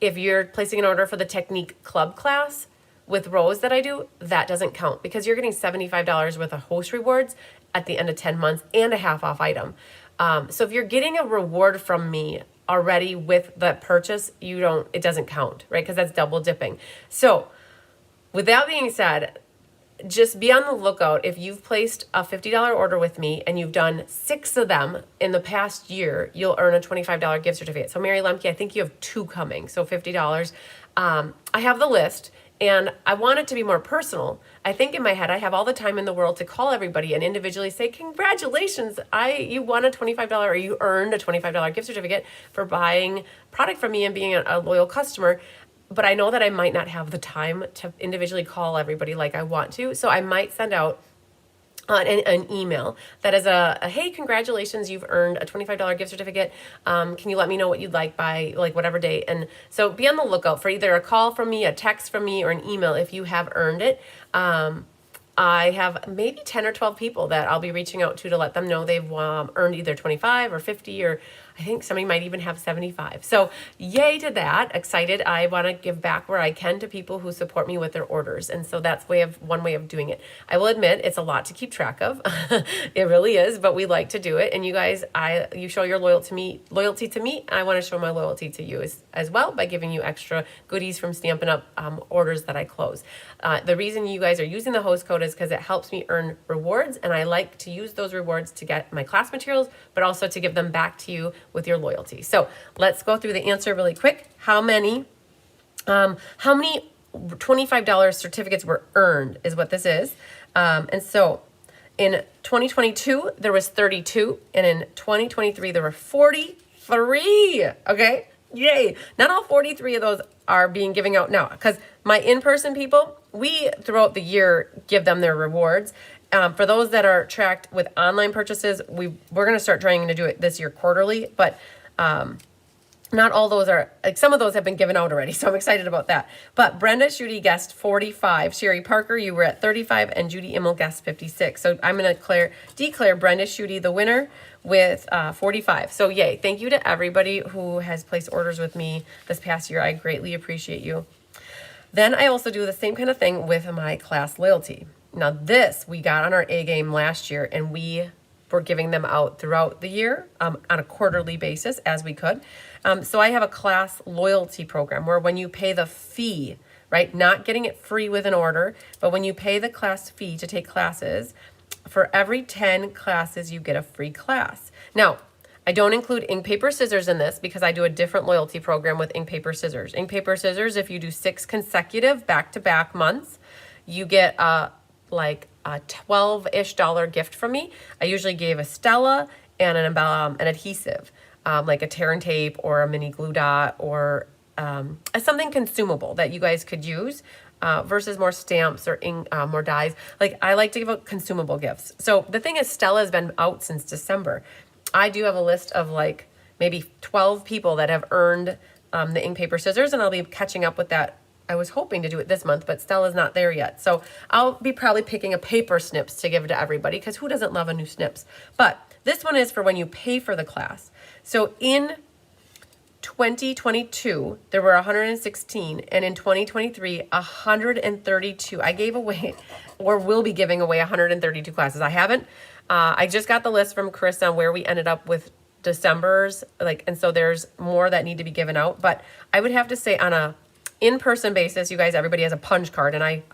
If you're placing an order for the Technique Club class with Rose that I do, that doesn't count because you're getting $75 worth of host rewards at the end of 10 months and a half off item. So if you're getting a reward from me already with the purchase, it doesn't count, right? Because that's double dipping. So with that being said, just be on the lookout. If you've placed a $50 order with me and you've done 6 of them in the past year, you'll earn a $25 gift certificate. So Mary Lemke, I think you have 2 coming, so $50. I have the list. And I want it to be more personal. I think in my head, I have all the time in the world to call everybody and individually say, congratulations, you won a $25 or you earned a $25 gift certificate for buying product from me and being a loyal customer. But I know that I might not have the time to individually call everybody like I want to. So I might send out an email that is hey, congratulations, you've earned a $25 gift certificate. Can you let me know what you'd like by like whatever date? And so be on the lookout for either a call from me, a text from me, or an email if you have earned it. I have maybe 10 or 12 people that I'll be reaching out to let them know they've earned either 25 or 50 or I think somebody might even have 75. So yay to that. Excited. I want to give back where I can to people who support me with their orders. And so that's one way of doing it. I will admit it's a lot to keep track of. It really is, but we like to do it. And you guys, you show your loyalty to me. I want to show my loyalty to you as well by giving you extra goodies from Stampin' Up! Orders that I close. The reason you guys are using the host code is because it helps me earn rewards. And I like to use those rewards to get my class materials, but also to give them back to you with your loyalty. So let's go through the answer really quick. How many $25 certificates were earned is what this is. And so in 2022, there was 32. And in 2023, there were 43. Okay. Yay. Not all 43 of those are being given out now because my in-person people, we throughout the year give them their rewards. For those that are tracked with online purchases, we're going to start trying to do it this year quarterly, but not all those are, like some of those have been given out already, so I'm excited about that. But Brenda Schutte guessed 45. Sherry Parker, you were at 35, and Judy Immel guessed 56. So I'm going to declare Brenda Schutte the winner with 45. So yay. Thank you to everybody who has placed orders with me this past year. I greatly appreciate you. Then I also do the same kind of thing with my class loyalty. Now this, we got on our A game last year and we we're giving them out throughout the year on a quarterly basis as we could. So I have a class loyalty program where when you pay the fee, right, not getting it free with an order, but when you pay the class fee to take classes, for every 10 classes, you get a free class. Now, I don't include ink, paper, scissors in this because I do a different loyalty program with ink, paper, scissors. Ink, paper, scissors, if you do 6 consecutive back-to-back months, you get like a $12-ish gift from me. I usually gave a Stella and an adhesive, like a tear and tape or a mini glue dot or something consumable that you guys could use. Versus more stamps or ink, more dies. Like I like to give out consumable gifts. So the thing is, Stella has been out since December. I do have a list of like maybe 12 people that have earned the ink, paper, scissors, and I'll be catching up with that. I was hoping to do it this month, but Stella's not there yet. So I'll be probably picking a paper snips to give to everybody because who doesn't love a new snips? But this one is for when you pay for the class. So in 2022, there were 116, and in 2023, 132. I gave away, or will be giving away 132 classes. I haven't. I just got the list from Chris on where we ended up with December's, and so there's more that need to be given out. But I would have to say on a in-person basis, you guys, everybody has a punch card, and I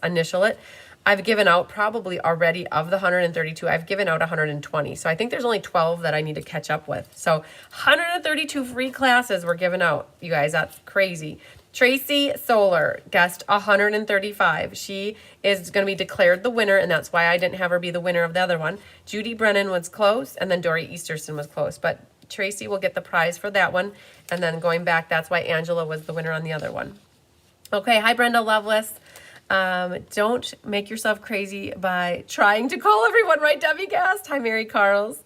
initial it. I've given out probably already of the 132, I've given out 120. So I think there's only 12 that I need to catch up with. So 132 free classes were given out, you guys. That's crazy. Tracy Solar guessed 135. She is going to be declared the winner, and that's why I didn't have her be the winner of the other one. Judy Brennan was close, and then Dory Easterson was close. But Tracy will get the prize for that one. And then going back, that's why Angela was the winner on the other one. Okay, hi Brenda Lovelace. Don't make yourself crazy by trying to call everyone, right, Debbie Gast? Hi, Mary Carls.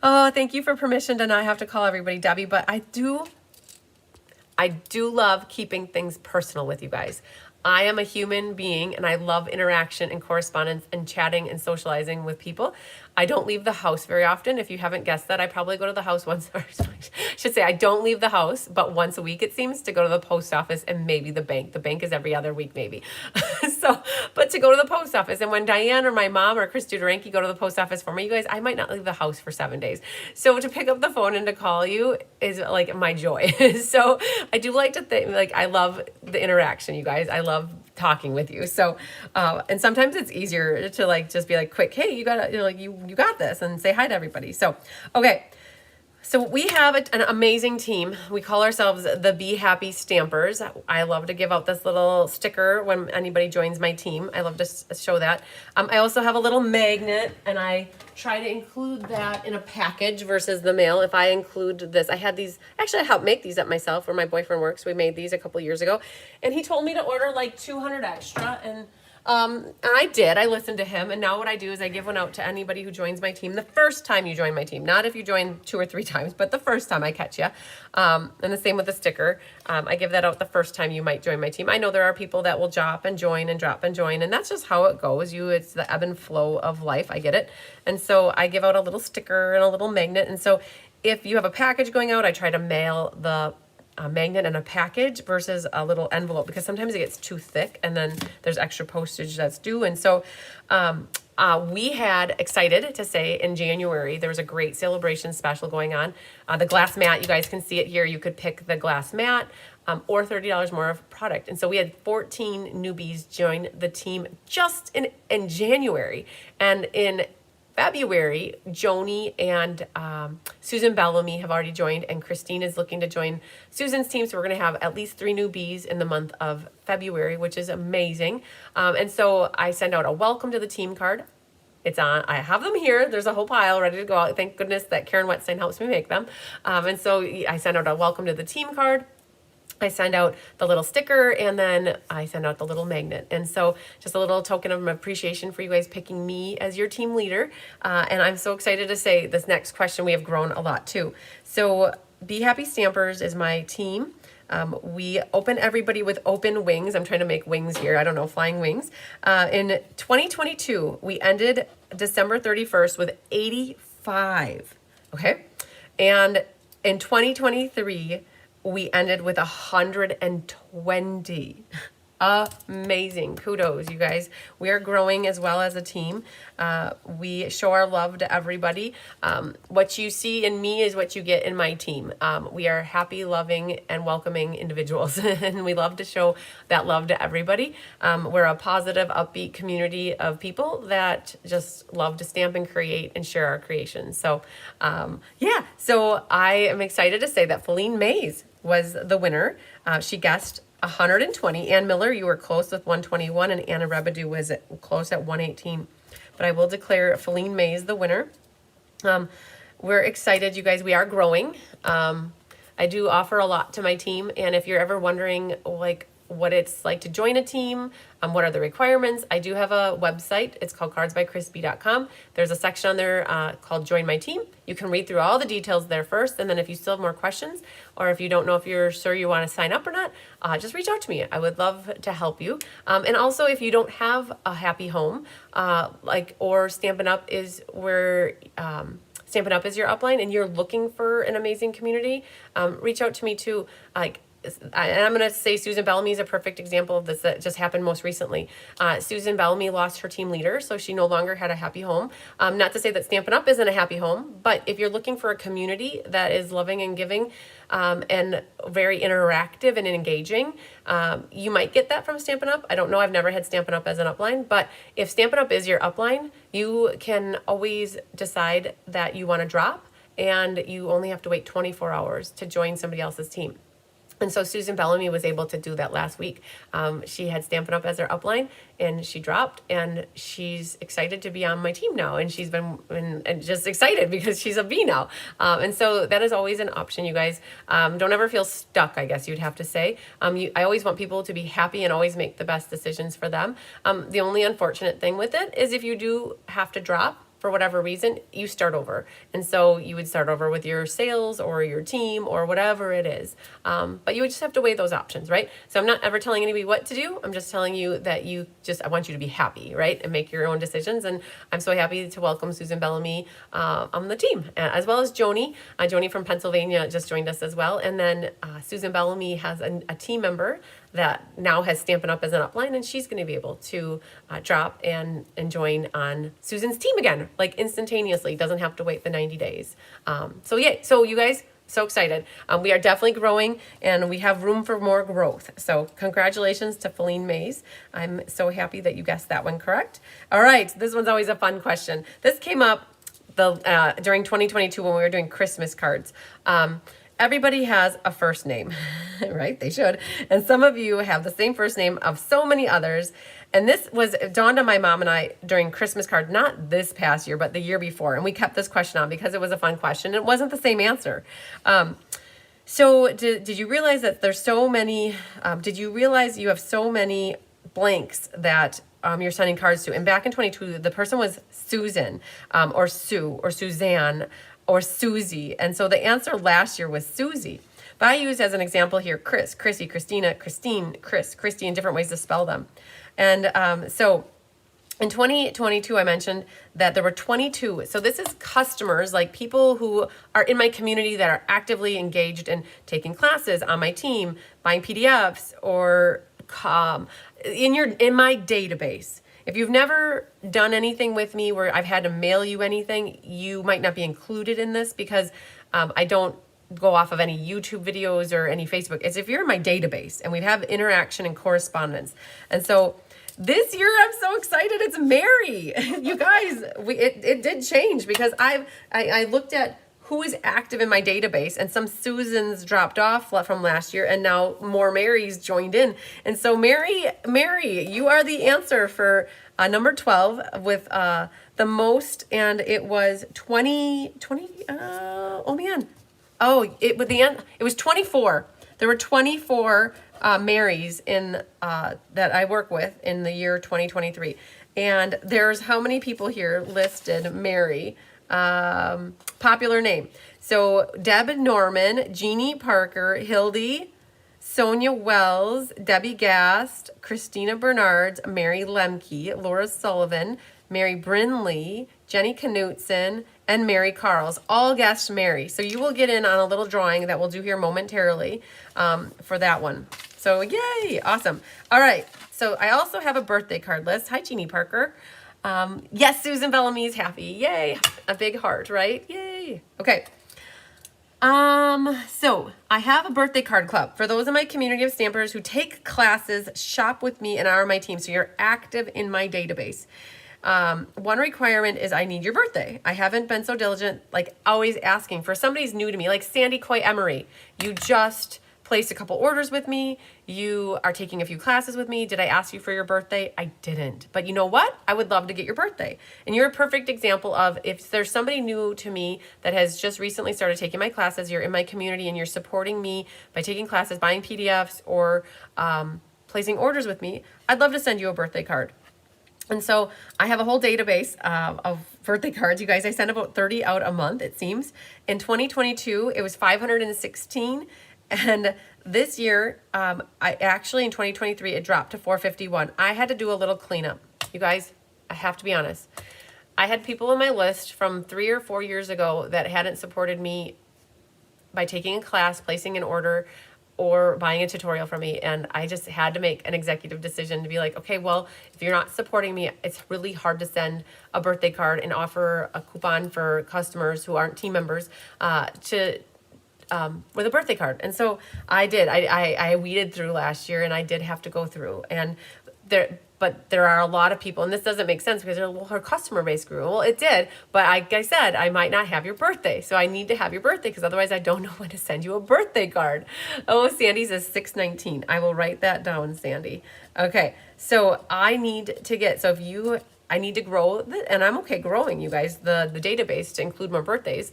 Oh, thank you for permission to not have to call everybody, Debbie, but I do love keeping things personal with you guys. I am a human being and I love interaction and correspondence and chatting and socializing with people. I don't leave the house very often. If you haven't guessed that, I probably go to the house once, or I should say I don't leave the house, but once a week it seems, to go to the post office and maybe the bank. The bank is every other week maybe. But to go to the post office, and when Diane or my mom or Chris Dudoranki go to the post office for me, you guys, I might not leave the house for 7 days. So to pick up the phone and to call you is like my joy. So I do like to think, like, I love the interaction, you guys. I love talking with you. So, and sometimes it's easier to like, just be like quick, hey, you got this, and say hi to everybody. So, okay. So we have an amazing team. We call ourselves the Be Happy Stampers. I love to give out this little sticker when anybody joins my team. I love to show that. I also have a little magnet, and I try to include that in a package versus the mail. If I include this, I had these, actually I helped make these up myself where my boyfriend works. We made these a couple years ago, and he told me to order like 200 extra, and I did. I listened to him, and now what I do is I give one out to anybody who joins my team the first time you join my team. Not if you join 2 or 3 times, but the first time I catch you. And the same with the sticker. I give that out the first time you might join my team. I know there are people that will drop and join and drop and join, and that's just how it goes. It's the ebb and flow of life. I get it. And so I give out a little sticker and a little magnet. And so if you have a package going out, I try to mail the magnet in a package versus a little envelope, because sometimes it gets too thick and then there's extra postage that's due. And so we had, excited to say, in January there was a great sale-a-bration special going on. The glass mat, you guys can see it here. You could pick the glass mat or $30 more of product. And so we had 14 newbies join the team just in January. And in February, Joni and Susan Bellamy have already joined, and Christine is looking to join Susan's team. So we're going to have at least 3 newbies in the month of February, which is amazing. And so I send out a welcome to the team card. It's on, I have them here. There's a whole pile ready to go out. Thank goodness that Karen Wetstein helps me make them. And so I send out a welcome to the team card. I send out the little sticker, and then I send out the little magnet. And so just a little token of appreciation for you guys picking me as your team leader. And I'm so excited to say this next question, we have grown a lot too. So Be Happy Stampers is my team. We open everybody with open wings. I'm trying to make wings here. I don't know, flying wings. In 2022, we ended December 31st with 85. Okay. And in 2023, we ended with 120. amazing. Kudos, you guys. We are growing as well as a team. We show our love to everybody. What you see in me is what you get in my team. We are happy, loving, and welcoming individuals, and we love to show that love to everybody. We're a positive, upbeat community of people that just love to stamp and create and share our creations. So, yeah, so I am excited to say that Feline Mays was the winner. She guessed 120. Ann Miller, you were close with 121, and Anna Rebedu was close at 118. But I will declare Feline Mays the winner. We're excited, you guys. We are growing. I do offer a lot to my team, and if you're ever wondering, like, what it's like to join a team, what are the requirements, I do have a website. It's called cardsbycrispy.com. There's a section on there called Join My Team. You can read through all the details there first, and then if you still have more questions, or if you don't know if you're sure you want to sign up or not, just reach out to me. I would love to help you. And also, if you don't have a happy home, or Stampin' Up is where Stampin' Up is your upline, and you're looking for an amazing community, reach out to me too. And I'm going to say Susan Bellamy is a perfect example of this that just happened most recently. Susan Bellamy lost her team leader, so she no longer had a happy home. Not to say that Stampin' Up isn't a happy home, but if you're looking for a community that is loving and giving and very interactive and engaging, you might get that from Stampin' Up. I don't know. I've never had Stampin' Up as an upline, but if Stampin' Up is your upline, you can always decide that you want to drop, and you only have to wait 24 hours to join somebody else's team. And so Susan Bellamy was able to do that last week. She had Stampin' Up as her upline, and she dropped, and she's excited to be on my team now. And she's been and just excited because she's a B now. And so that is always an option, you guys. Don't ever feel stuck, I guess you'd have to say. I always want people to be happy and always make the best decisions for them. The only unfortunate thing with it is if you do have to drop, for whatever reason, you start over. And so you would start over with your sales or your team or whatever it is. But you would just have to weigh those options, right? So I'm not ever telling anybody what to do. I'm just telling you that I want you to be happy, right? And make your own decisions. And I'm so happy to welcome Susan Bellamy on the team, as well as Joni. Joni from Pennsylvania just joined us as well. And then Susan Bellamy has a team member that now has Stampin' Up as an upline, and she's going to be able to drop and join on Susan's team again, like instantaneously. Doesn't have to wait the 90 days. So you guys, so excited. We are definitely growing, and we have room for more growth. So congratulations to Feline Mays. I'm so happy that you guessed that one correct. All right, this one's always a fun question. This came up during 2022 when we were doing Christmas cards. Everybody has a first name, right? They should. And some of you have the same first name of so many others. And this dawned on my mom and I during Christmas card, not this past year, but the year before. And we kept this question on because it was a fun question. It wasn't the same answer. So did you realize that there's so many, did you realize you have so many blanks that you're sending cards to? And back in 22, the person was Susan or Sue or Suzanne or Susie. And so the answer last year was Susie. But I use as an example here, Chris, Chrissy, Christina, Christine, Chris, Christy, in different ways to spell them. And so in 2022, I mentioned that there were 22. So this is customers, like people who are in my community that are actively engaged in taking classes on my team, buying PDFs, or in my database. If you've never done anything with me where I've had to mail you anything, you might not be included in this because I don't go off of any YouTube videos or any Facebook. It's if you're in my database and we have interaction and correspondence. And so this year, I'm so excited. It's Mary. You guys, it did change because I looked at who is active in my database, and some Susans dropped off from last year, and now more Marys joined in. And so Mary, you are the answer for number 12 with the most, and it was 20, oh man. Oh, it was 24. There were 24 Marys in that I work with in the year 2023. And there's how many people here listed Mary? Popular name. So Deb Norman, Jeannie Parker, Hildy, Sonia Wells, Debbie Gast, Christina Bernards, Mary Lemke, Laura Sullivan, Mary Brinley, Jenny Knutson, and Mary Carls, all guessed Mary. So you will get in on a little drawing that we'll do here momentarily for that one. So yay, awesome. All right, so I also have a birthday card list. Hi, Jeannie Parker. Yes, Susan Bellamy's happy. Yay, a big heart, right? Yay. Okay. So I have a birthday card club for those in my community of stampers who take classes, shop with me, and are on my team. So you're active in my database. One requirement is I need your birthday. I haven't been so diligent, like always asking for somebody's new to me, like Sandy Coy Emery. You just placed a couple orders with me. You are taking a few classes with me. Did I ask you for your birthday? I didn't. But you know what? I would love to get your birthday. And you're a perfect example of if there's somebody new to me that has just recently started taking my classes, you're in my community and you're supporting me by taking classes, buying PDFs, or placing orders with me, I'd love to send you a birthday card. And so I have a whole database of birthday cards. You guys, I send about 30 out a month, it seems. In 2022, it was 516. And this year, I actually in 2023, it dropped to 451. I had to do a little cleanup. You guys, I have to be honest. I had people in my list from 3 or 4 years ago that hadn't supported me by taking a class, placing an order, or buying a tutorial from me. And I just had to make an executive decision to be like, okay, well, if you're not supporting me, it's really hard to send a birthday card and offer a coupon for customers who aren't team members with a birthday card. And so I did. I weeded through last year, and I did have to go through. And there are a lot of people, and this doesn't make sense because her customer base grew. Well, it did, but like I said, I might not have your birthday. So I need to have your birthday because otherwise I don't know when to send you a birthday card. Oh, Sandy says 619. I will write that down, Sandy. Okay, so I need to get, I need to grow, and I'm okay growing, you guys, the database to include more birthdays.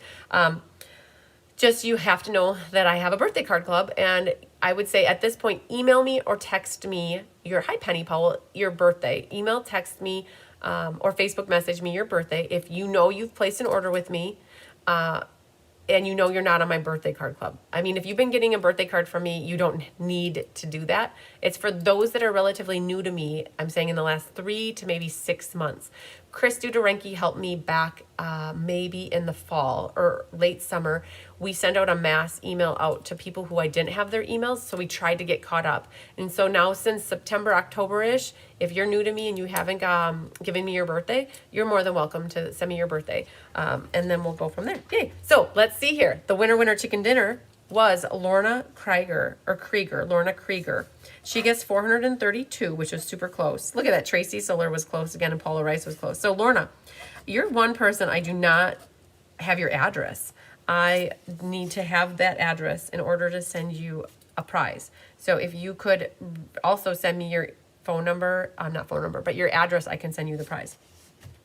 Just you have to know that I have a birthday card club, and I would say at this point, email me or text me hi Penny Powell, your birthday. Email, text me, or Facebook message me your birthday if you know you've placed an order with me, and you know you're not on my birthday card club. I mean, if you've been getting a birthday card from me, you don't need to do that. It's for those that are relatively new to me. I'm saying in the last 3 to maybe 6 months. Chris Duderenke helped me back maybe in the fall or late summer. We sent out a mass email out to people who I didn't have their emails, so we tried to get caught up. And so now since September, October-ish, if you're new to me and you haven't given me your birthday, you're more than welcome to send me your birthday. And then we'll go from there. Yay. So let's see here. The winner chicken dinner was Lorna Krieger. Lorna Krieger. She gets 432, which was super close. Look at that. Tracy Soler was close again, and Paula Rice was close. So Lorna, you're one person I do not have your address. I need to have that address in order to send you a prize. So if you could also send me your phone number, not phone number, but your address, I can send you the prize.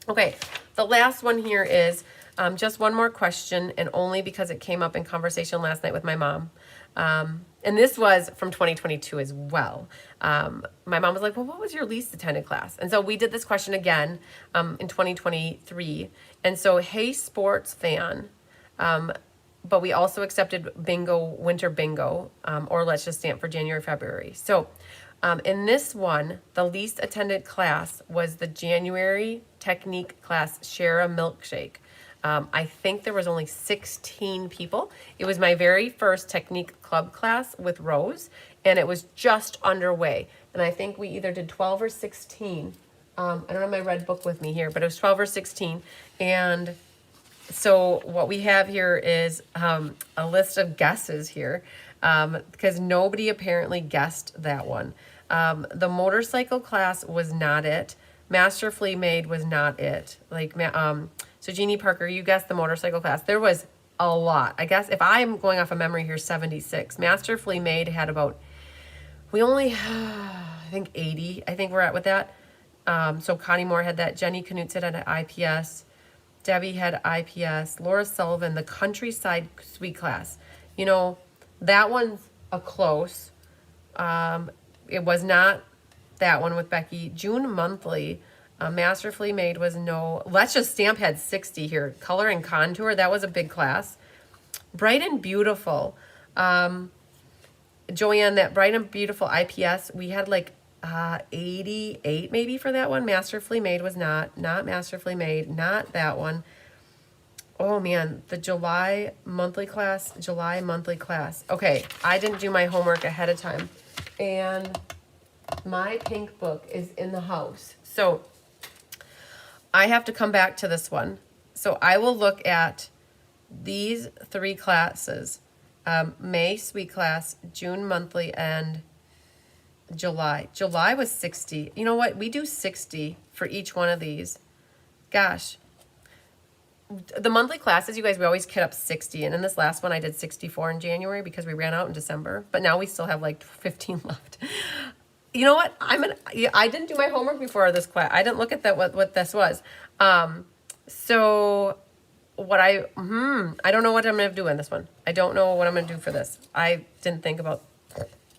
Okay, the last one here is just one more question, and only because it came up in conversation last night with my mom. And this was from 2022 as well. My mom was like, well, what was your least attended class? And so we did this question again in 2023. And so, hey, sports fan, but we also accepted bingo, winter bingo, or let's just stamp for January, February. So in this one, the least attended class was the January technique class, Share a Milkshake. I think there was only 16 people. It was my very first technique club class with Rose, and it was just underway. And I think we either did 12 or 16. I don't have my red book with me here, but it was 12 or 16. And so what we have here is a list of guesses here, because nobody apparently guessed that one. The motorcycle class was not it. Masterfully Made was not it. So Jeannie Parker, you guessed the motorcycle class. There was a lot. I guess if I'm going off of memory here, 76. Masterfully Made had about, I think 80, I think we're at with that. So Connie Moore had that. Jenny Knutson had an IPS. Debbie had IPS. Laura Sullivan, the Countryside Suite class. You know, that one's a close. It was not that one with Becky. June Monthly, Masterfully Made was no. Let's Just Stamp had 60 here. Color and Contour, that was a big class. Bright and Beautiful. Joanne, that Bright and Beautiful IPS, we had like 88 maybe for that one. Masterfully Made was not Masterfully Made, not that one. Oh man, the July monthly class. Okay, I didn't do my homework ahead of time. and my pink book is in the house. So I have to come back to this one. So I will look at these 3 classes, May sweet class, June monthly, and July. July was 60. You know what? We do 60 for each one of these. Gosh. The monthly classes, you guys, we always kit up 60. And in this last one, I did 64 in January because we ran out in December. But now we still have like 15 left. You know what? I didn't do my homework before this class. I didn't look at that what this was. So what I don't know what I'm going to do in this one. I don't know what I'm going to do for this. I didn't think about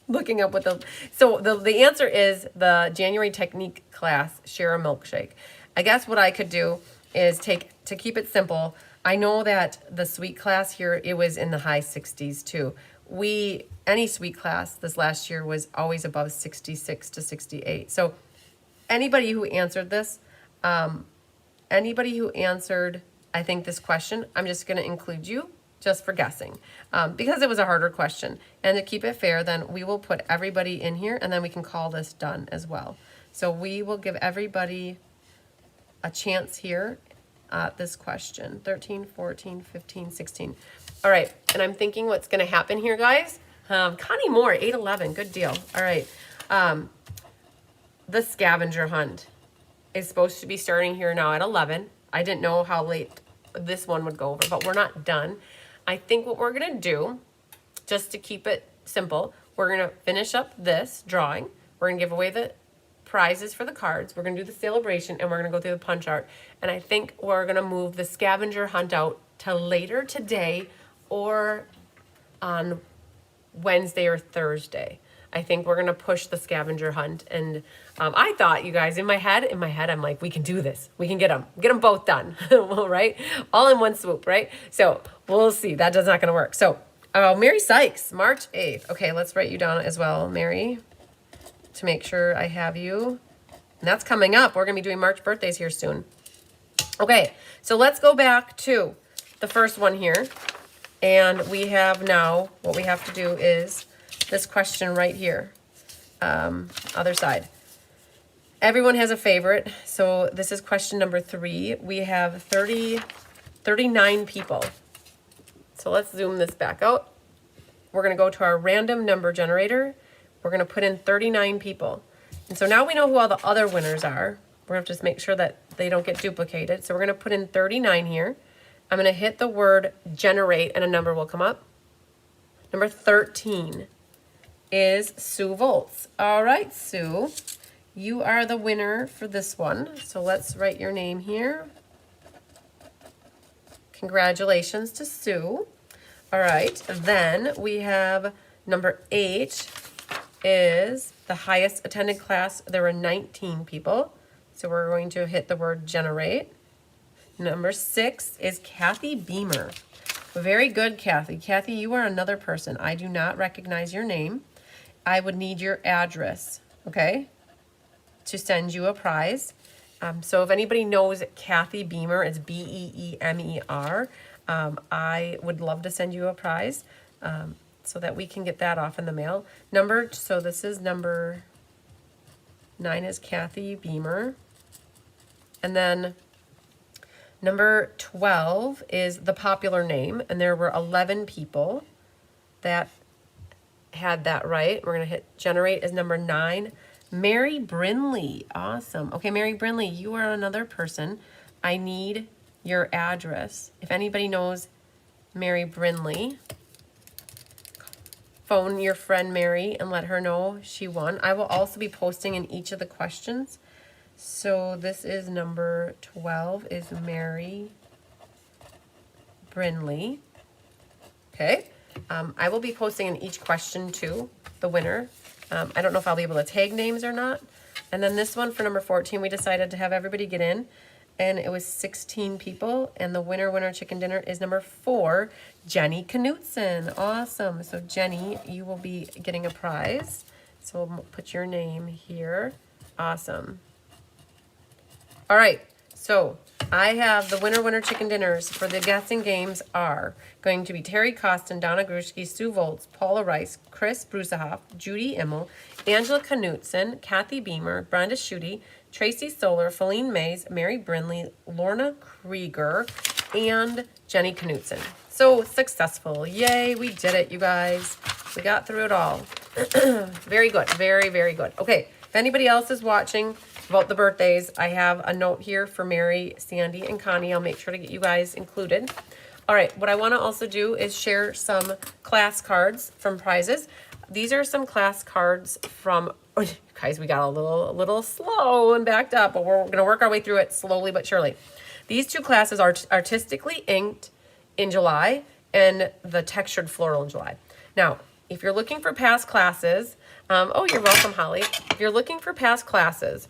looking up what the answer is the January technique class, share a milkshake. I guess what I could do is to keep it simple. I know that the sweet class here, it was in the high 60s too. Any sweet class this last year was always above 66 to 68. So anybody who answered this, I think this question, I'm just going to include you just for guessing, because it was a harder question. And to keep it fair, then we will put everybody in here, and then we can call this done as well. So we will give everybody a chance here at this question. 13, 14, 15, 16. All right, and I'm thinking what's going to happen here, guys. Connie Moore, 811, good deal. All right, the scavenger hunt is supposed to be starting here now at 11. I didn't know how late this one would go over, but we're not done. I think what we're going to do, just to keep it simple, we're going to finish up this drawing. We're going to give away the prizes for the cards. We're going to do the sale-a-bration, and we're going to go through the punch art. And I think we're going to move the scavenger hunt out to later today or on Wednesday or Thursday. I think we're going to push the scavenger hunt. And I thought, you guys, in my head, I'm like, we can do this. We can get them both done, right? All in one swoop, right? So we'll see. That does not going to work. So Mary Sykes, March 8th. Okay, let's write you down as well, Mary, to make sure I have you. And that's coming up. We're going to be doing March birthdays here soon. Okay, so let's go back to the first one here. And we have now, what we have to do is this question right here, other side. Everyone has a favorite. So this is question number 3. We have 39 people. So let's zoom this back out. We're going to go to our random number generator. We're going to put in 39 people. And so now we know who all the other winners are. We're going to just make sure that they don't get duplicated. So we're going to put in 39 here. I'm going to hit the word generate and a number will come up. Number 13 is Sue Volts. All right, Sue, you are the winner for this one. So let's write your name here. Congratulations to Sue. All right, then we have number 8 is the highest attended class. There were 19 people. So we're going to hit the word generate. Number 6 is Kathy Beamer. Very good, Kathy. Kathy, you are another person. I do not recognize your name. I would need your address, okay, to send you a prize. So if anybody knows Kathy Beamer, it's Beemer. I would love to send you a prize so that we can get that off in the mail. So this is number 9 is Kathy Beamer. And then number 12 is the popular name, and there were 11 people that had that right. We're going to hit generate as number 9. Mary Brinley. Awesome. Okay, Mary Brinley, you are another person. I need your address. If anybody knows Mary Brinley, phone your friend Mary and let her know she won. I will also be posting in each of the questions. So this is number 12 is Mary Brinley. Okay. I will be posting in each question too, the winner. I don't know if I'll be able to tag names or not. And then this one for number 14, we decided to have everybody get in. And it was 16 people. And the winner chicken dinner is number 4, Jenny Knutson. Awesome. So Jenny, you will be getting a prize. So we'll put your name here. Awesome. All right. So I have the winner chicken dinners for the guessing games are going to be Terry Costin, Donna Grushke, Sue Volz, Paula Rice, Chris Brusahoff, Judy Immel, Angela Knutson, Kathy Beamer, Brenda Schutte, Tracy Solar, Feline Mays, Mary Brinley, Lorna Krieger, and Jenny Knutson. So successful. Yay, we did it, you guys. We got through it all. Very good. Very, very good. Okay, if anybody else is watching about the birthdays, I have a note here for Mary, Sandy, and Connie. I'll make sure to get you guys included. All right, what I want to also do is share some class cards from prizes. These are some class cards from, oh, guys, we got a little slow and backed up, but we're going to work our way through it slowly but surely. These two classes are artistically inked in July and the textured floral in July. Now, if you're looking for past classes, oh, you're welcome, Holly. If you're looking for past classes,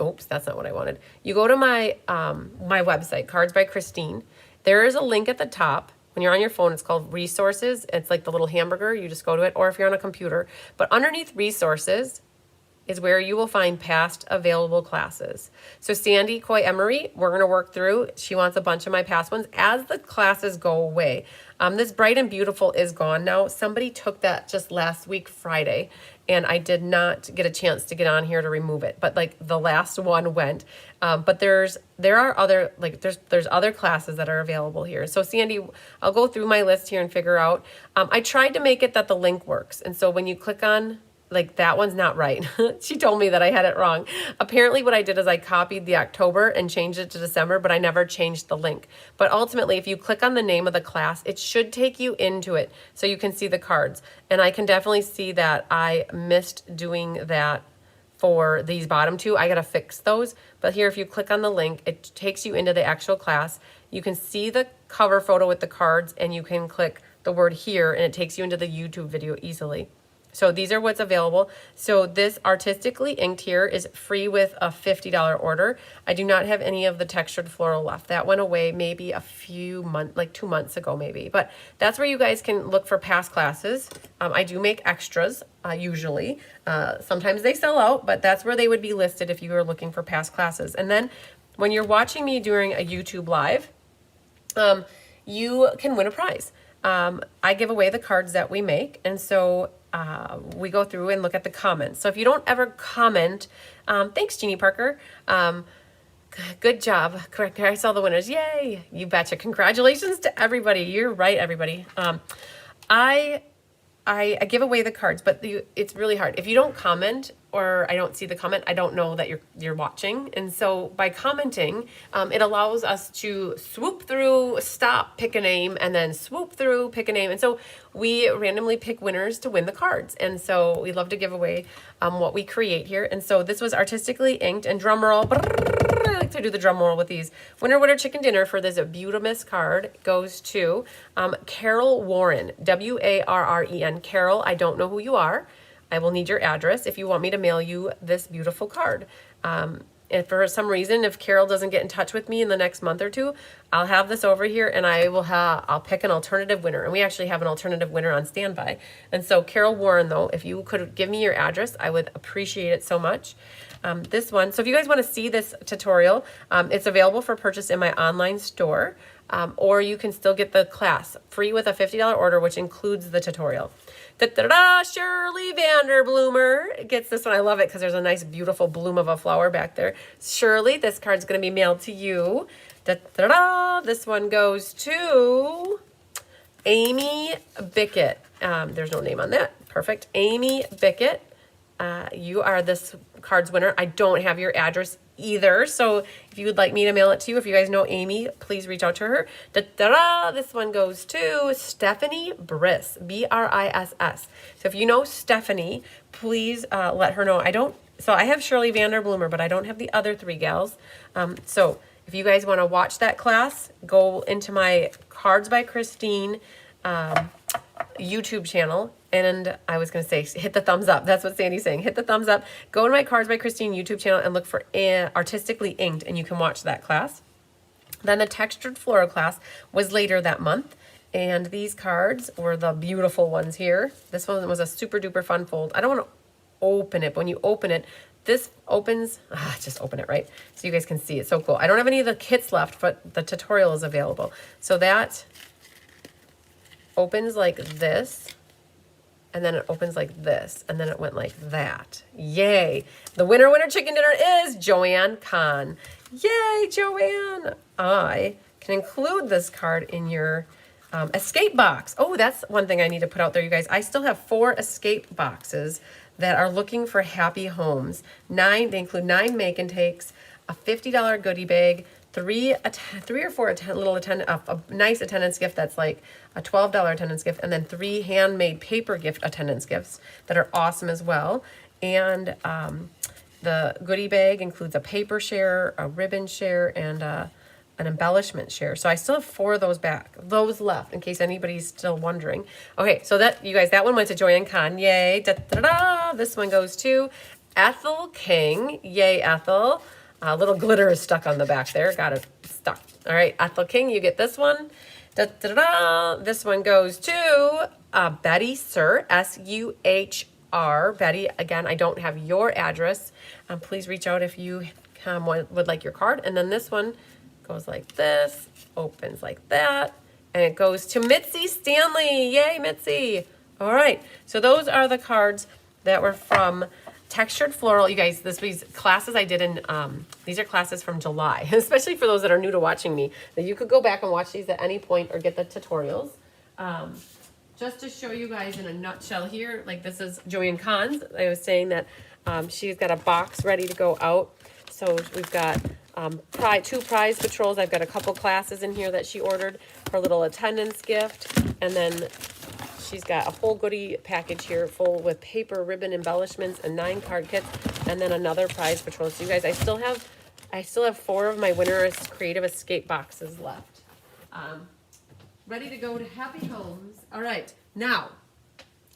oops, that's not what I wanted. You go to my my website, Cards by Christine. There is a link at the top. When you're on your phone, it's called Resources. It's like the little hamburger. You just go to it, or if you're on a computer. But underneath Resources is where you will find past available classes. So Sandy Coy Emery, we're going to work through. She wants a bunch of my past ones as the classes go away. This Bright and Beautiful is gone now. Somebody took that just last week, Friday, and I did not get a chance to get on here to remove it. But like the last one went. But there are other, like there's other classes that are available here. So Sandy, I'll go through my list here and figure out. I tried to make it that the link works. And so when you click on, like, that one's not right. She told me that I had it wrong. Apparently what I did is I copied the October and changed it to December, but I never changed the link. But ultimately, if you click on the name of the class, it should take you into it so you can see the cards. And I can definitely see that I missed doing that for these bottom two. I got to fix those. But here, if you click on the link, it takes you into the actual class. You can see the cover photo with the cards, and you can click the word here, and it takes you into the YouTube video easily. So these are what's available. So this artistically inked here is free with a $50 order. I do not have any of the textured floral left. That went away maybe a few months, like 2 months ago maybe. But that's where you guys can look for past classes. I do make extras usually. Sometimes they sell out, but that's where they would be listed if you were looking for past classes. And then when you're watching me during a YouTube live, you can win a prize. I give away the cards that we make, and so we go through and look at the comments. So if you don't ever comment, thanks, Jeannie Parker. Good job. Correct. I saw the winners. Yay. You betcha. Congratulations to everybody. You're right, everybody. I give away the cards, but it's really hard. If you don't comment or I don't see the comment, I don't know that you're watching. And so by commenting, it allows us to swoop through, stop, pick a name, and then swoop through, pick a name. And so we randomly pick winners to win the cards. And so we love to give away what we create here. And so this was artistically inked, and drum roll. I like to do the drum roll with these. Winner chicken dinner for this Beautimus card goes to Carol Warren, Warren. Carol, I don't know who you are. I will need your address if you want me to mail you this beautiful card. And for some reason, if Carol doesn't get in touch with me in the next month or two, I'll have this over here and I'll pick an alternative winner. And we actually have an alternative winner on standby. And so Carol Warren, though, if you could give me your address, I would appreciate it so much. This one, so if you guys want to see this tutorial, it's available for purchase in my online store, or you can still get the class free with a $50 order, which includes the tutorial. Da-da-da, Shirley Vanderbloomer gets this one. I love it because there's a nice, beautiful bloom of a flower back there. Shirley, this card's going to be mailed to you. Da-da-da, this one goes to Amy Bickett. There's no name on that. Perfect. Amy Bickett. You are this card's winner. I don't have your address either, so if you would like me to mail it to you, if you guys know Amy, please reach out to her. Da-da-da, this one goes to Stephanie Briss, B-R-I-S-S. So if you know Stephanie, please let her know. So I have Shirley Vanderbloomer, but I don't have the other three gals. So if you guys want to watch that class, go into my Cards by Christine YouTube channel. And I was going to say, hit the thumbs up. That's what Sandy's saying. Hit the thumbs up. Go to my Cards by Christine YouTube channel and look for Artistically Inked, and you can watch that class. Then the Textured Floral class was later that month. And these cards were the beautiful ones here. This one was a super duper fun fold. I don't want to open it. But when you open it, this opens, just open it, right? So you guys can see. It's so cool. I don't have any of the kits left, but the tutorial is available. So that opens like this, and then it opens like this, and then it went like that. Yay. The winner chicken dinner is Joanne Kahn. Yay, Joanne. I can include this card in your escape box. Oh, that's one thing I need to put out there, you guys. I still have 4 escape boxes that are looking for happy homes. They include 9 make and takes, a $50 goodie bag, 3 or 4 a nice attendance gift that's like a $12 attendance gift, and then 3 handmade paper gift attendance gifts that are awesome as well. And the goodie bag includes a paper share, a ribbon share, and an embellishment share. So I still have 4 of those left, in case anybody's still wondering. Okay, so that, you guys, that one went to Joanne Kahn. Yay. Da, da, da, da. This one goes to Ethel King. Yay, Ethel. A little glitter is stuck on the back there. Got it stuck. All right, Ethel King, you get this one. Da, da, da, da. This one goes to Betty Sir, S-U-H-R. Betty, again, I don't have your address. Please reach out if you would like your card. And then this one goes like this, opens like that, and it goes to Mitzi Stanley. Yay, Mitzi. All right, so those are the cards that were from Textured Floral. You guys, these classes I did in, these are classes from July, especially for those that are new to watching me, that you could go back and watch these at any point or get the tutorials. Just to show you guys in a nutshell here, like this is Joanne Kahn's. I was saying that she's got a box ready to go out. So we've got 2 prize patrols. I've got a couple classes in here that she ordered, her little attendance gift, and then she's got a whole goodie package here full with paper, ribbon, embellishments, and 9 card kits, and then another prize patrol. So you guys, I still have 4 of my Winter's Creative Escape boxes left, ready to go to happy homes. All right, now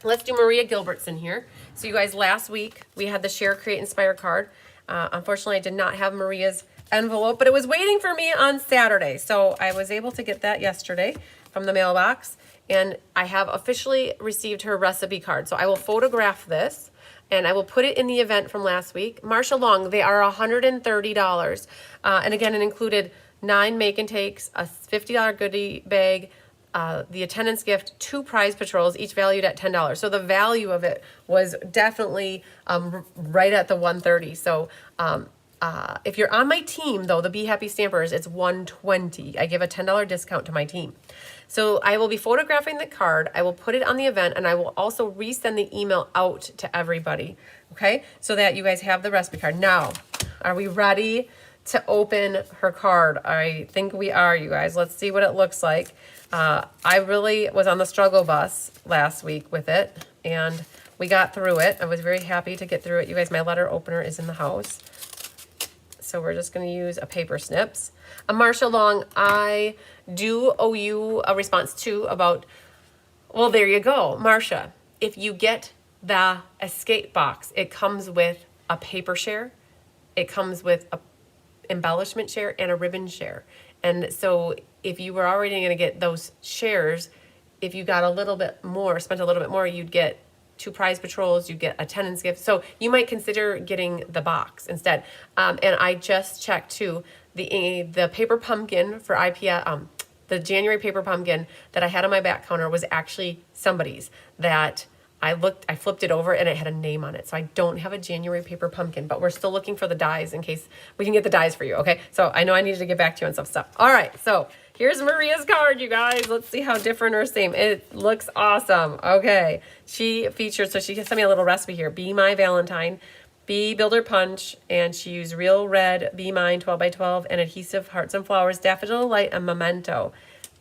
let's do Maria Gilbertson here. So you guys, last week we had the Share, Create, Inspire card. Unfortunately, I did not have Maria's envelope, but it was waiting for me on Saturday. So I was able to get that yesterday from the mailbox, and I have officially received her recipe card. So I will photograph this and I will put it in the event from last week. Marcia Long, they are $130. And again, it included 9 make and takes, a $50 goodie bag, the attendance gift, 2 prize patrols, each valued at $10. So the value of it was definitely right at the $130. So if you're on my team, though, the Be Happy Stampers, it's $120. I give a $10 discount to my team. So I will be photographing the card. I will put it on the event, and I will also resend the email out to everybody, okay? So that you guys have the recipe card. Now, are we ready to open her card? I think we are, you guys. Let's see what it looks like. I really was on the struggle bus last week with it, and we got through it. I was very happy to get through it. You guys, my letter opener is in the house. So we're just going to use a paper snips. Marcia Long, I do owe you a response too about, well, there you go. Marcia, if you get the escape box, it comes with a paper share. It comes with a embellishment share and a ribbon share. And so if you were already going to get those shares, if you got a little bit more, spent a little bit more, you'd get 2 prize patrols, you get attendance gifts. So you might consider getting the box instead. And I just checked too, the paper pumpkin for IPS, the January paper pumpkin that I had on my back counter was actually somebody's that I flipped it over and it had a name on it. So I don't have a January paper pumpkin, but we're still looking for the dies in case we can get the dies for you, okay? So I know I needed to get back to you on some stuff. All right, so here's Maria's card, you guys. Let's see how different or same. It looks awesome. Okay, she featured, so she sent me a little recipe here. Be My Valentine, Be Builder Punch, and she used Real Red, Be Mine 12 by 12, and adhesive hearts and flowers, daffodil light, and memento.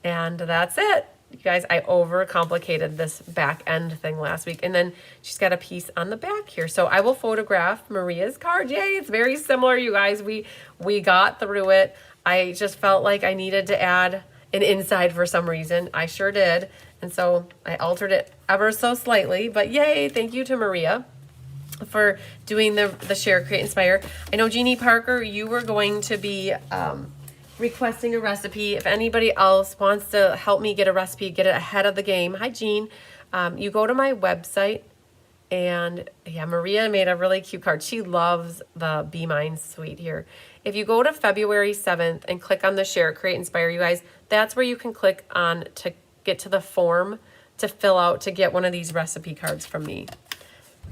And that's it. You guys, I overcomplicated this back end thing last week. And then she's got a piece on the back here. So I will photograph Maria's card. Yay, it's very similar, you guys. We got through it. I just felt like I needed to add an inside for some reason. I sure did. And so I altered it ever so slightly. But yay, thank you to Maria for doing the Share, Create, Inspire. I know Jeannie Parker, you were going to be requesting a recipe. If anybody else wants to help me get a recipe, get it ahead of the game. Hi, Jean. You go to my website And yeah, Maria made a really cute card. She loves the Be Mine suite here. If you go to February 7th and click on the Share, Create, Inspire, you guys, that's where you can click on to get to the form to fill out to get one of these recipe cards from me.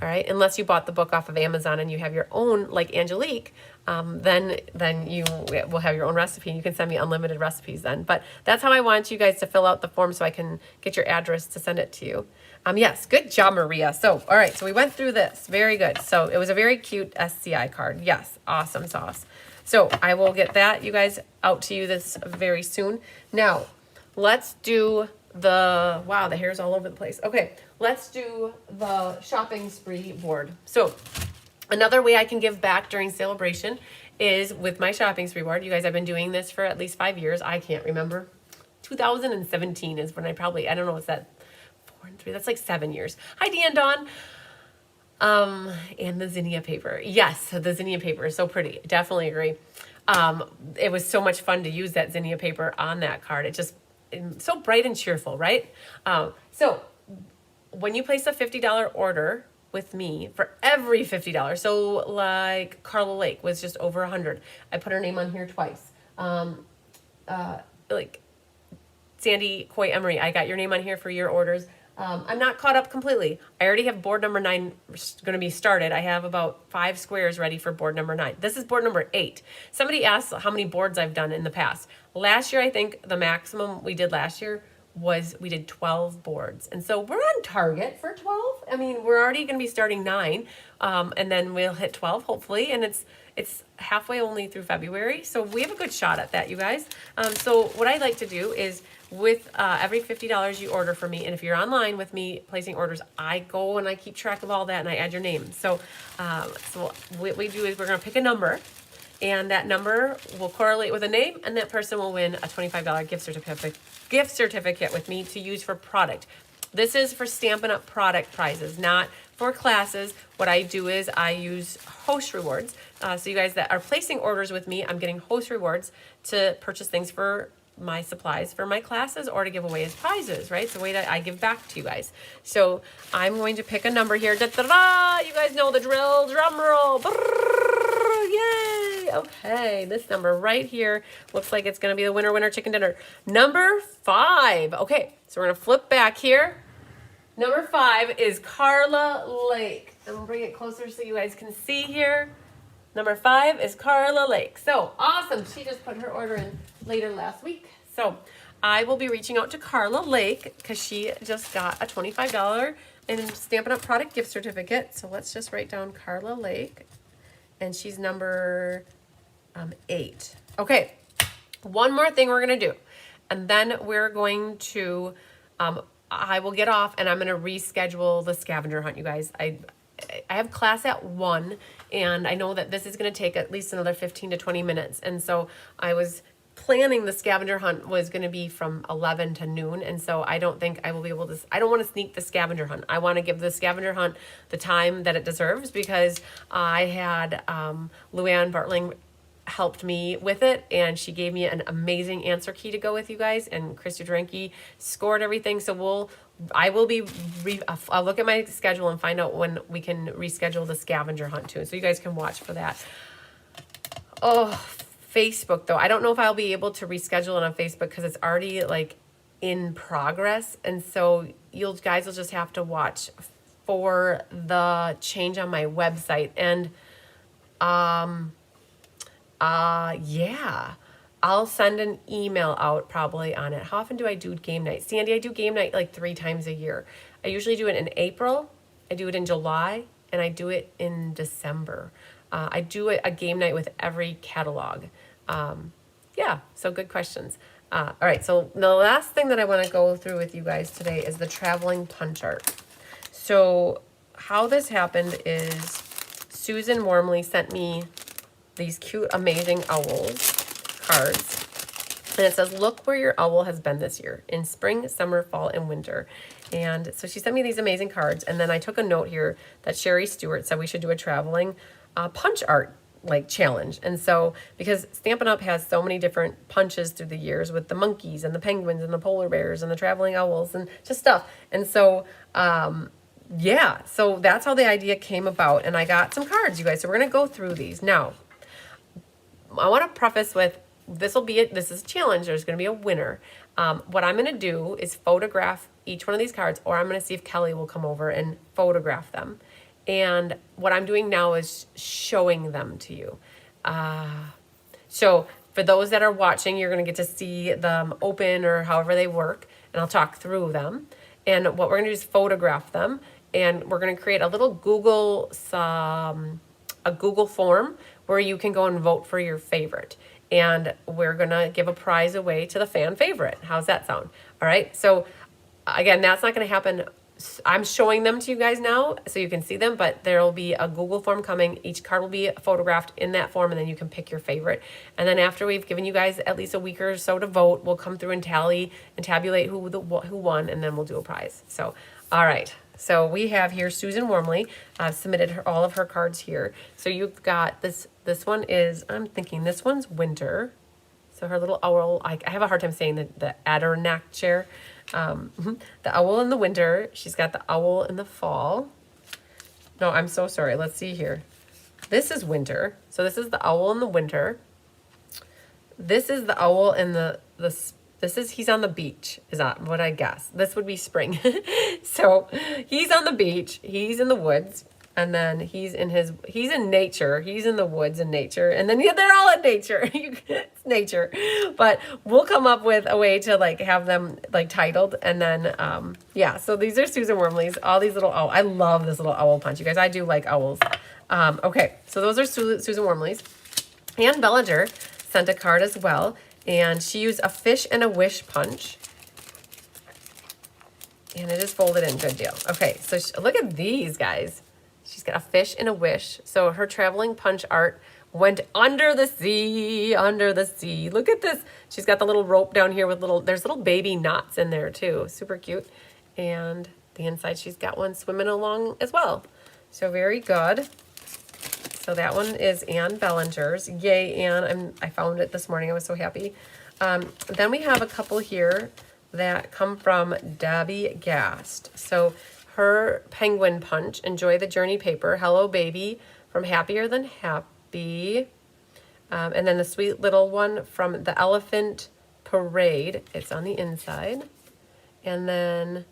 All right, unless you bought the book off of Amazon and you have your own, like Angelique, then you will have your own recipe and you can send me unlimited recipes then. But that's how I want you guys to fill out the form so I can get your address to send it to you. Yes, good job, Maria. So, all right, so we went through this. Very good. So it was a very cute SCI card. Yes, awesome sauce. So I will get that, you guys, out to you this very soon. Now, let's do the, wow, the hair's all over the place. Okay, let's do the shopping spree board. So another way I can give back during sale-a-bration is with my shopping spree board. You guys, I've been doing this for at least 5 years. I can't remember. 2017 is when I don't know, what's that? 4 and 3, that's like 7 years. Hi, Dee and Dawn. And the zinnia paper. Yes, the zinnia paper is so pretty. Definitely agree. It was so much fun to use that zinnia paper on that card. It's so bright and cheerful, right? So when you place a $50 order with me for every $50, so like Carla Lake was just over 100. I put her name on here twice. Like Sandy Coy Emery, I got your name on here for your orders. I'm not caught up completely. I already have board number 9 going to be started. I have about 5 squares ready for board number 9. This is board number 8. Somebody asked how many boards I've done in the past. Last year, I think the maximum we did last year was we did 12 boards. And so we're on target for 12. I mean, we're already going to be starting 9, and then we'll hit 12 hopefully. And it's halfway only through February. So we have a good shot at that, you guys. So what I like to do is with every $50 you order from me, and if you're online with me placing orders, I go and I keep track of all that and I add your name. So, what we do is we're going to pick a number, and that number will correlate with a name, and that person will win a $25 gift certificate with me to use for product. This is for Stampin' Up! Product prizes, not for classes. What I do is I use host rewards. So you guys that are placing orders with me, I'm getting host rewards to purchase things for my supplies for my classes or to give away as prizes, right? It's a way that I give back to you guys. So I'm going to pick a number here. Da-da-da! You guys know the drill. Drum roll. Brrr, yay! Okay, this number right here looks like it's going to be the winner chicken dinner. Number 5. Okay, so we're going to flip back here. Number 5 is Carla Lake. I'm going to bring it closer so you guys can see here. Number 5 is Carla Lake. So awesome. She just put her order in later last week. So I will be reaching out to Carla Lake because she just got a $25 in Stampin' Up! Product gift certificate. So let's just write down Carla Lake. And she's number 8. Okay. One more thing we're going to do. And then we're going to, I will get off and I'm going to reschedule the scavenger hunt, you guys. I have class at 1, and I know that this is going to take at least another 15 to 20 minutes. And so I was planning the scavenger hunt was going to be from 11 to noon. And so I don't think I will be able to, I don't want to sneak the scavenger hunt. I want to give the scavenger hunt the time that it deserves because I had Luann Bartling helped me with it, and she gave me an amazing answer key to go with, you guys, and Christy Dranke scored everything. So I'll look at my schedule and find out when we can reschedule the scavenger hunt too, so you guys can watch for that. Oh, Facebook though, I don't know if I'll be able to reschedule it on Facebook because it's already like in progress, and so you guys will just have to watch for the change on my website. And yeah, I'll send an email out probably on it. How often do I do game night? Sandy, I do game night like 3 times a year. I usually do it in April, I do it in July, and I do it in December. I do a game night with every catalog. Yeah, so good questions. All right, so the last thing that I want to go through with you guys today is the traveling punch art. So how this happened is Susan Warmley sent me these cute, amazing owls cards. And it says, look where your owl has been this year in spring, summer, fall, and winter. And so she sent me these amazing cards. And then I took a note here that Sherry Stewart said we should do a traveling punch art like challenge. And so because Stampin' Up! Has so many different punches through the years with the monkeys and the penguins and the polar bears and the traveling owls and just stuff. And so yeah, so that's how the idea came about. And I got some cards, you guys. So we're going to go through these. Now, I want to preface with, this is a challenge. There's going to be a winner. What I'm going to do is photograph each one of these cards, or I'm going to see if Kelly will come over and photograph them. And what I'm doing now is showing them to you. So for those that are watching, you're going to get to see them open or however they work, and I'll talk through them. And what we're going to do is photograph them, and we're going to create a little Google form where you can go and vote for your favorite. And we're going to give a prize away to the fan favorite. How's that sound? All right. So again, that's not going to happen. I'm showing them to you guys now so you can see them, but there will be a Google form coming. Each card will be photographed in that form, and then you can pick your favorite. And then after we've given you guys at least a week or so to vote, we'll come through and tally and tabulate who won, and then we'll do a prize. So, all right. So we have here Susan Wormley submitted all of her cards here. So you've got this one is, I'm thinking this one's winter. So her little owl, I have a hard time saying the Adirondack chair. The owl in the winter. She's got the owl in the fall. No, I'm so sorry. Let's see here. This is winter. So this is the owl in the winter. This is the owl in he's on the beach, is that what I guess? This would be spring. So he's on the beach, he's in the woods, and then he's in nature, he's in the woods and nature, and then they're all in nature. It's nature. But we'll come up with a way to like have them like titled, and then yeah, so these are Susan Wormley's, all these little I love this little owl punch, you guys. I do like owls. Okay, so those are Susan Wormley's. Ann Bellinger sent a card as well. And she used a fish and a wish punch. And it is folded in. Good deal. Okay, so look at these, guys. She's got a fish and a wish. So her traveling punch art went under the sea, under the sea. Look at this. She's got the little rope down here with there's little baby knots in there too. Super cute. And the inside, she's got one swimming along as well. So very good. So that one is Ann Bellinger's. Yay, Ann. I found it this morning. I was so happy. Then we have a couple here that come from Debbie Gast. So her penguin punch, Enjoy the Journey paper, Hello Baby, from Happier Than Happy. And then the sweet little one from the Elephant Parade. It's on the inside. And then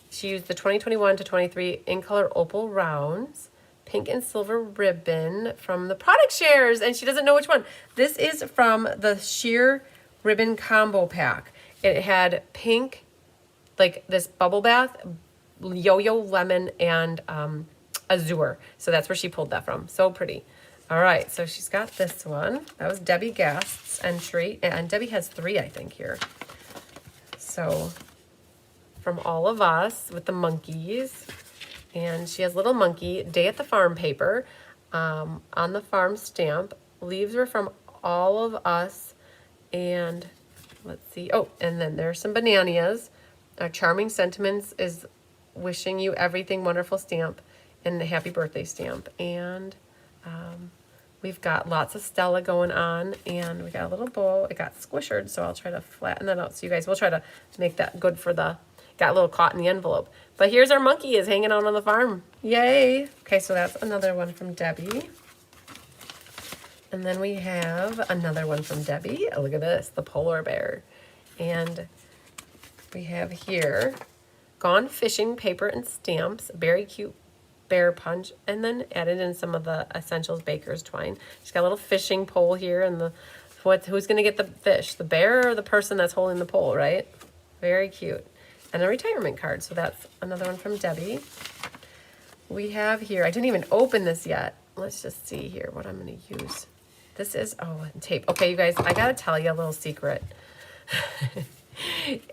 she used the 2021 to 23 in color opal rounds. Pink and silver ribbon from the product shares, and she doesn't know which one. This is from the sheer ribbon combo pack. It had pink, like this bubble bath, yo-yo lemon, and azure. So that's where she pulled that from. So pretty. All right, so she's got this one. That was Debbie Gast's entry, and Debbie has 3, I think, here. So from all of us with the monkeys. And she has little monkey, Day at the Farm paper, on the farm stamp. Leaves are from all of us. And let's see. Oh, and then there's some bananas. Charming Sentiments is wishing you everything wonderful stamp and the happy birthday stamp. And we've got lots of Stella going on. And we got a little bow. It got squishered, so I'll try to flatten that out. So you guys, we'll try to make that good for got a little caught in the envelope. But here's our monkey is hanging out on the farm. Yay. Okay, so that's another one from Debbie. And then we have another one from Debbie. Oh, look at this, the polar bear. And we have here Gone Fishing paper and stamps, very cute bear punch, and then added in some of the Essentials Baker's twine. She's got a little fishing pole here, and who's going to get the fish, the bear or the person that's holding the pole, right? Very cute. And a retirement card. So that's another one from Debbie. We have here, I didn't even open this yet. Let's just see here what I'm going to use. This is, tape. Okay, you guys, I got to tell you a little secret.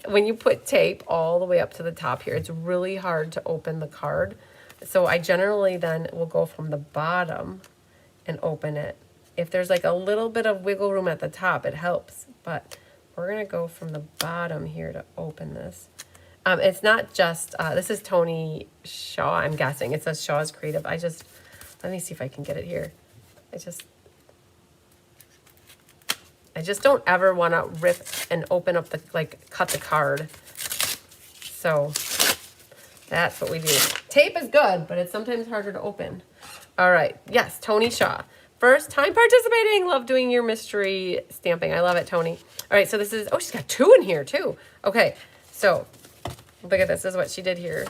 When you put tape all the way up to the top here, it's really hard to open the card. So I generally then will go from the bottom and open it. If there's like a little bit of wiggle room at the top, it helps. But we're going to go from the bottom here to open this. It's not just, this is Tony Shaw, I'm guessing. It says Shaw's Creative. Let me see if I can get it here. I just don't ever want to rip and open up cut the card. So that's what we do. tape is good, but it's sometimes harder to open. All right. Yes, Tony Shaw. First time participating. Love doing your mystery stamping. I love it, Tony. All right, so this is, oh, she's got 2 in here too. Okay, so look at this. This is what she did here.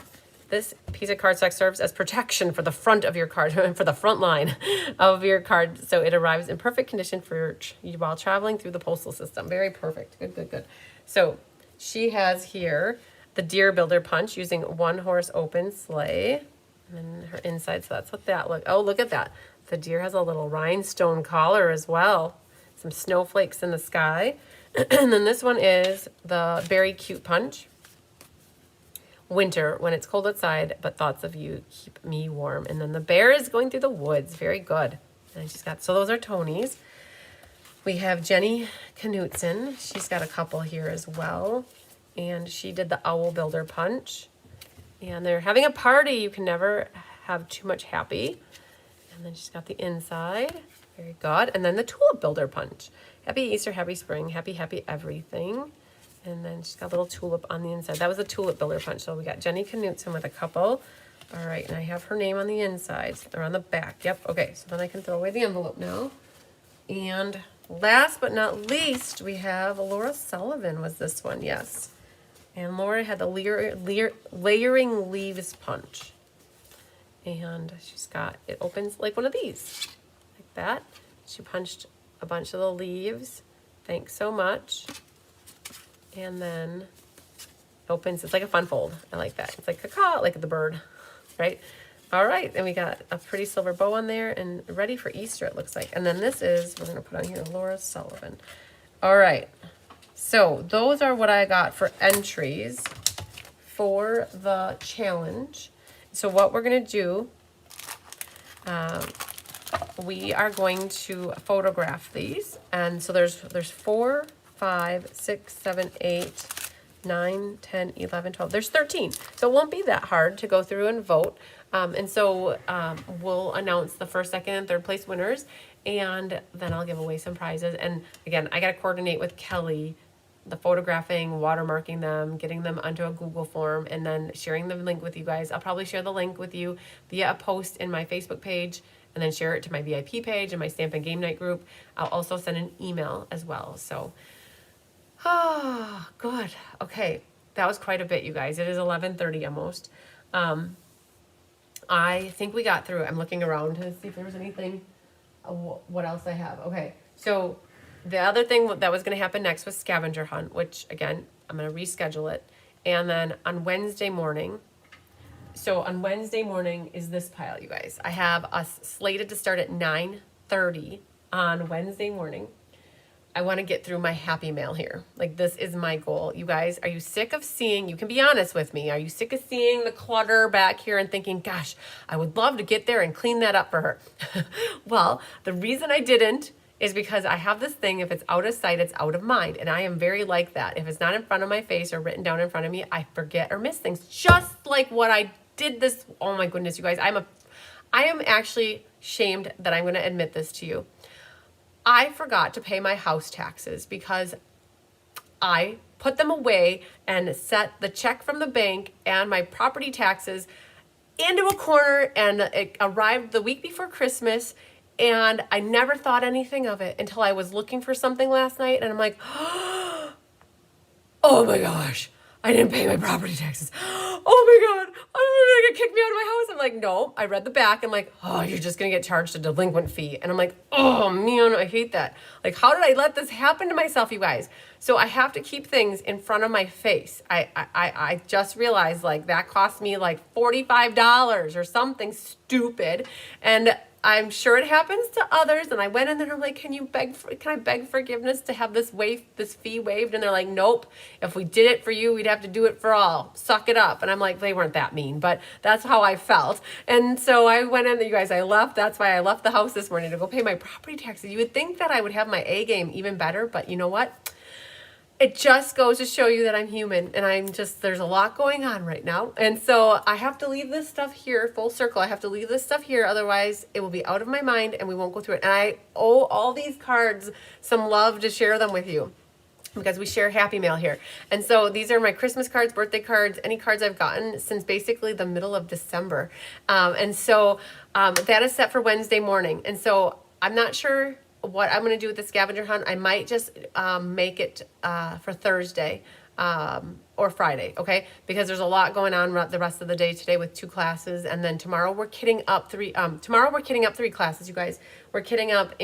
This piece of cardstock serves as protection for the front of your card, for the front line of your card, so it arrives in perfect condition for while traveling through the postal system. Very perfect. Good, good, good. So she has here the Deer Builder Punch using 1-horse open sleigh. And then her inside, so that's what that look. Oh, look at that. The deer has a little rhinestone collar as well. Some snowflakes in the sky. And then this one is the Very Cute Punch. Winter, when it's cold outside, but thoughts of you keep me warm. And then the bear is going through the woods. Very good. And she's got, so those are Tony's. We have Jenny Knutson. She's got a couple here as well. And she did the Owl Builder Punch. And they're having a party. You can never have too much happy. And then she's got the inside. Very good. And then the Tulip Builder Punch. Happy Easter, happy spring, happy, happy everything. And then she's got a little tulip on the inside. That was a Tulip Builder Punch. So we got Jenny Knutson with a couple. All right, and I have her name on the inside. Or on the back. Yep, okay. So then I can throw away the envelope now. And last but not least, we have Laura Sullivan was this one, yes. And Laura had the layering leaves punch. And she's got, it opens like one of these, like that. She punched a bunch of the leaves. Thanks so much. And then opens, it's like a fun fold. I like that. It's like caca, like the bird, right? All right, and we got a pretty silver bow on there and ready for Easter, it looks like. And then this is, we're gonna put on here, Laura Sullivan. All right. So those are what I got for entries for the challenge. So what we're going to do, we are going to photograph these. And so there's 4, 5, 6, 7, 8, 9, 10, 11, 12. There's 13. So it won't be that hard to go through and vote. And so we'll announce the first, second, and third place winners. And then I'll give away some prizes. And again, I got to coordinate with Kelly the photographing, watermarking them, getting them onto a Google form, and then sharing the link with you guys. I'll probably share the link with you via a post in my Facebook page, and then share it to my VIP page and my Stamp and Game Night group. I'll also send an email as well. So, good. Okay, that was quite a bit, you guys. It is 11:30 almost. I think we got through it. I'm looking around to see if there was anything, what else I have. Okay, so the other thing that was going to happen next was scavenger hunt, which again, I'm going to reschedule it. And then on Wednesday morning, so on Wednesday morning is this pile, you guys. I have us slated to start at 9:30 on Wednesday morning. I want to get through my happy mail here. Like, this is my goal. You guys, are you sick of seeing, you can be honest with me, are you sick of seeing the clutter back here and thinking, gosh, I would love to get there and clean that up for her? Well, the reason I didn't is because I have this thing, if it's out of sight, it's out of mind. And I am very like that. If it's not in front of my face or written down in front of me, I forget or miss things. Just like what I did this, oh my goodness, you guys, I am actually shamed that I'm gonna admit this to you. I forgot to pay my house taxes because I put them away and set the check from the bank and my property taxes into a corner, and it arrived the week before Christmas. And I never thought anything of it until I was looking for something last night, and I'm like, oh my gosh, I didn't pay my property taxes. Oh my God, I'm gonna kick me out of my house. I'm like, no, I read the back. I'm like, oh, you're just gonna get charged a delinquent fee. And I'm like, oh man, I hate that. Like, how did I let this happen to myself, you guys? So I have to keep things in front of my face. I just realized, like, that cost me like $45 or something stupid. And I'm sure it happens to others. And I went in there and I'm like, can I beg forgiveness to have this fee waived? And they're like, nope. If we did it for you, we'd have to do it for all. Suck it up. And I'm like, they weren't that mean, but that's how I felt. And so I went in there, you guys, I left. That's why I left the house this morning to go pay my property taxes. You would think that I would have my A game even better, but you know what? It just goes to show you that I'm human, and there's a lot going on right now. And so I have to leave this stuff here, full circle. I have to leave this stuff here. Otherwise, it will be out of my mind and we won't go through it. And I owe all these cards some love to share them with you. because we share Happy Mail here. And so these are my Christmas cards, birthday cards, any cards I've gotten since basically the middle of December. And so that is set for Wednesday morning. And so I'm not sure what I'm going to do with the scavenger hunt. I might just make it for Thursday or Friday, okay? Because there's a lot going on the rest of the day today with 2 classes, and then tomorrow we're kitting up 3. Tomorrow we're kitting up 3 classes, you guys. We're kitting up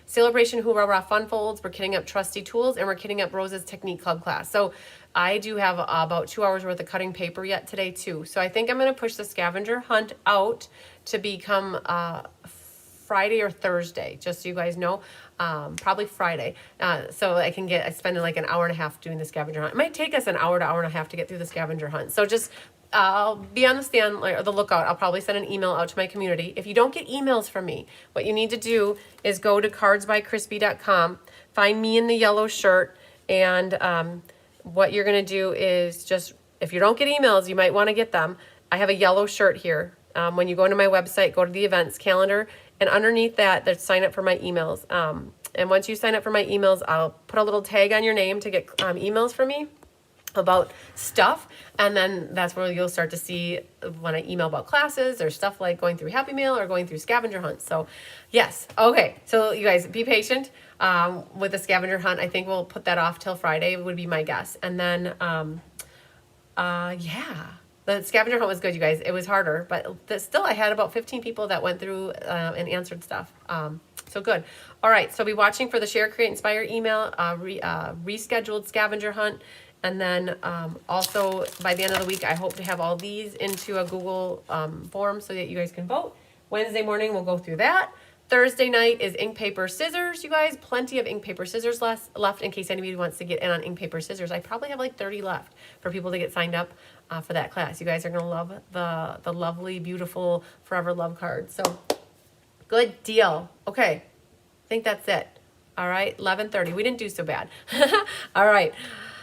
Sale-a-Bration Hoorah Rah Fun Folds. We're kitting up Trusty Tools, and we're kitting up Rose's Technique Club class. So I do have about 2 hours worth of cutting paper yet today too. So I think I'm going to push the scavenger hunt out to become Friday or Thursday, just so you guys know. Probably Friday. So I spend like an hour and a half doing the scavenger hunt. It might take us an hour to hour and a half to get through the scavenger hunt. So just be on the lookout. I'll probably send an email out to my community. If you don't get emails from me, what you need to do is go to cardsbycrispy.com, find me in the yellow shirt, and what you're going to do is just, if you don't get emails, you might want to get them. I have a yellow shirt here. When you go into my website, go to the events calendar, and underneath that, there's sign up for my emails. And once you sign up for my emails, I'll put a little tag on your name to get emails from me about stuff. And then that's where you'll start to see when I email about classes or stuff like going through Happy Mail or going through scavenger hunts. So yes. Okay. So you guys be patient with the scavenger hunt. I think we'll put that off till Friday would be my guess. And then, yeah. The scavenger hunt was good, you guys. It was harder, but still I had about 15 people that went through and answered stuff. So good. All right, so be watching for the Share, Create, Inspire email, rescheduled scavenger hunt. And then also by the end of the week, I hope to have all these into a Google form so that you guys can vote. Wednesday morning, we'll go through that. Thursday night is ink, paper, scissors, you guys. Plenty of ink, paper, scissors left in case anybody wants to get in on ink, paper, scissors. I probably have like 30 left for people to get signed up for that class. You guys are going to love the lovely, beautiful Forever Love cards. So good deal. Okay. I think that's it. All right. 11:30. We didn't do so bad. All right.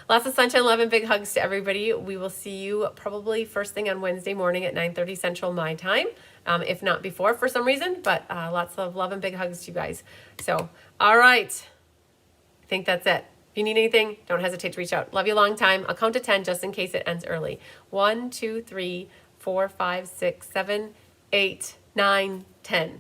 Lots of sunshine, love, and big hugs to everybody. We will see you probably first thing on Wednesday morning at 9:30 Central my time, if not before for some reason, but lots of love and big hugs to you guys. So, all right. I think that's it. If you need anything, don't hesitate to reach out. Love you a long time. I'll count to 10 just in case it ends early. 1, 2, 3, 4, 5, 6, 7, 8, 9, 10.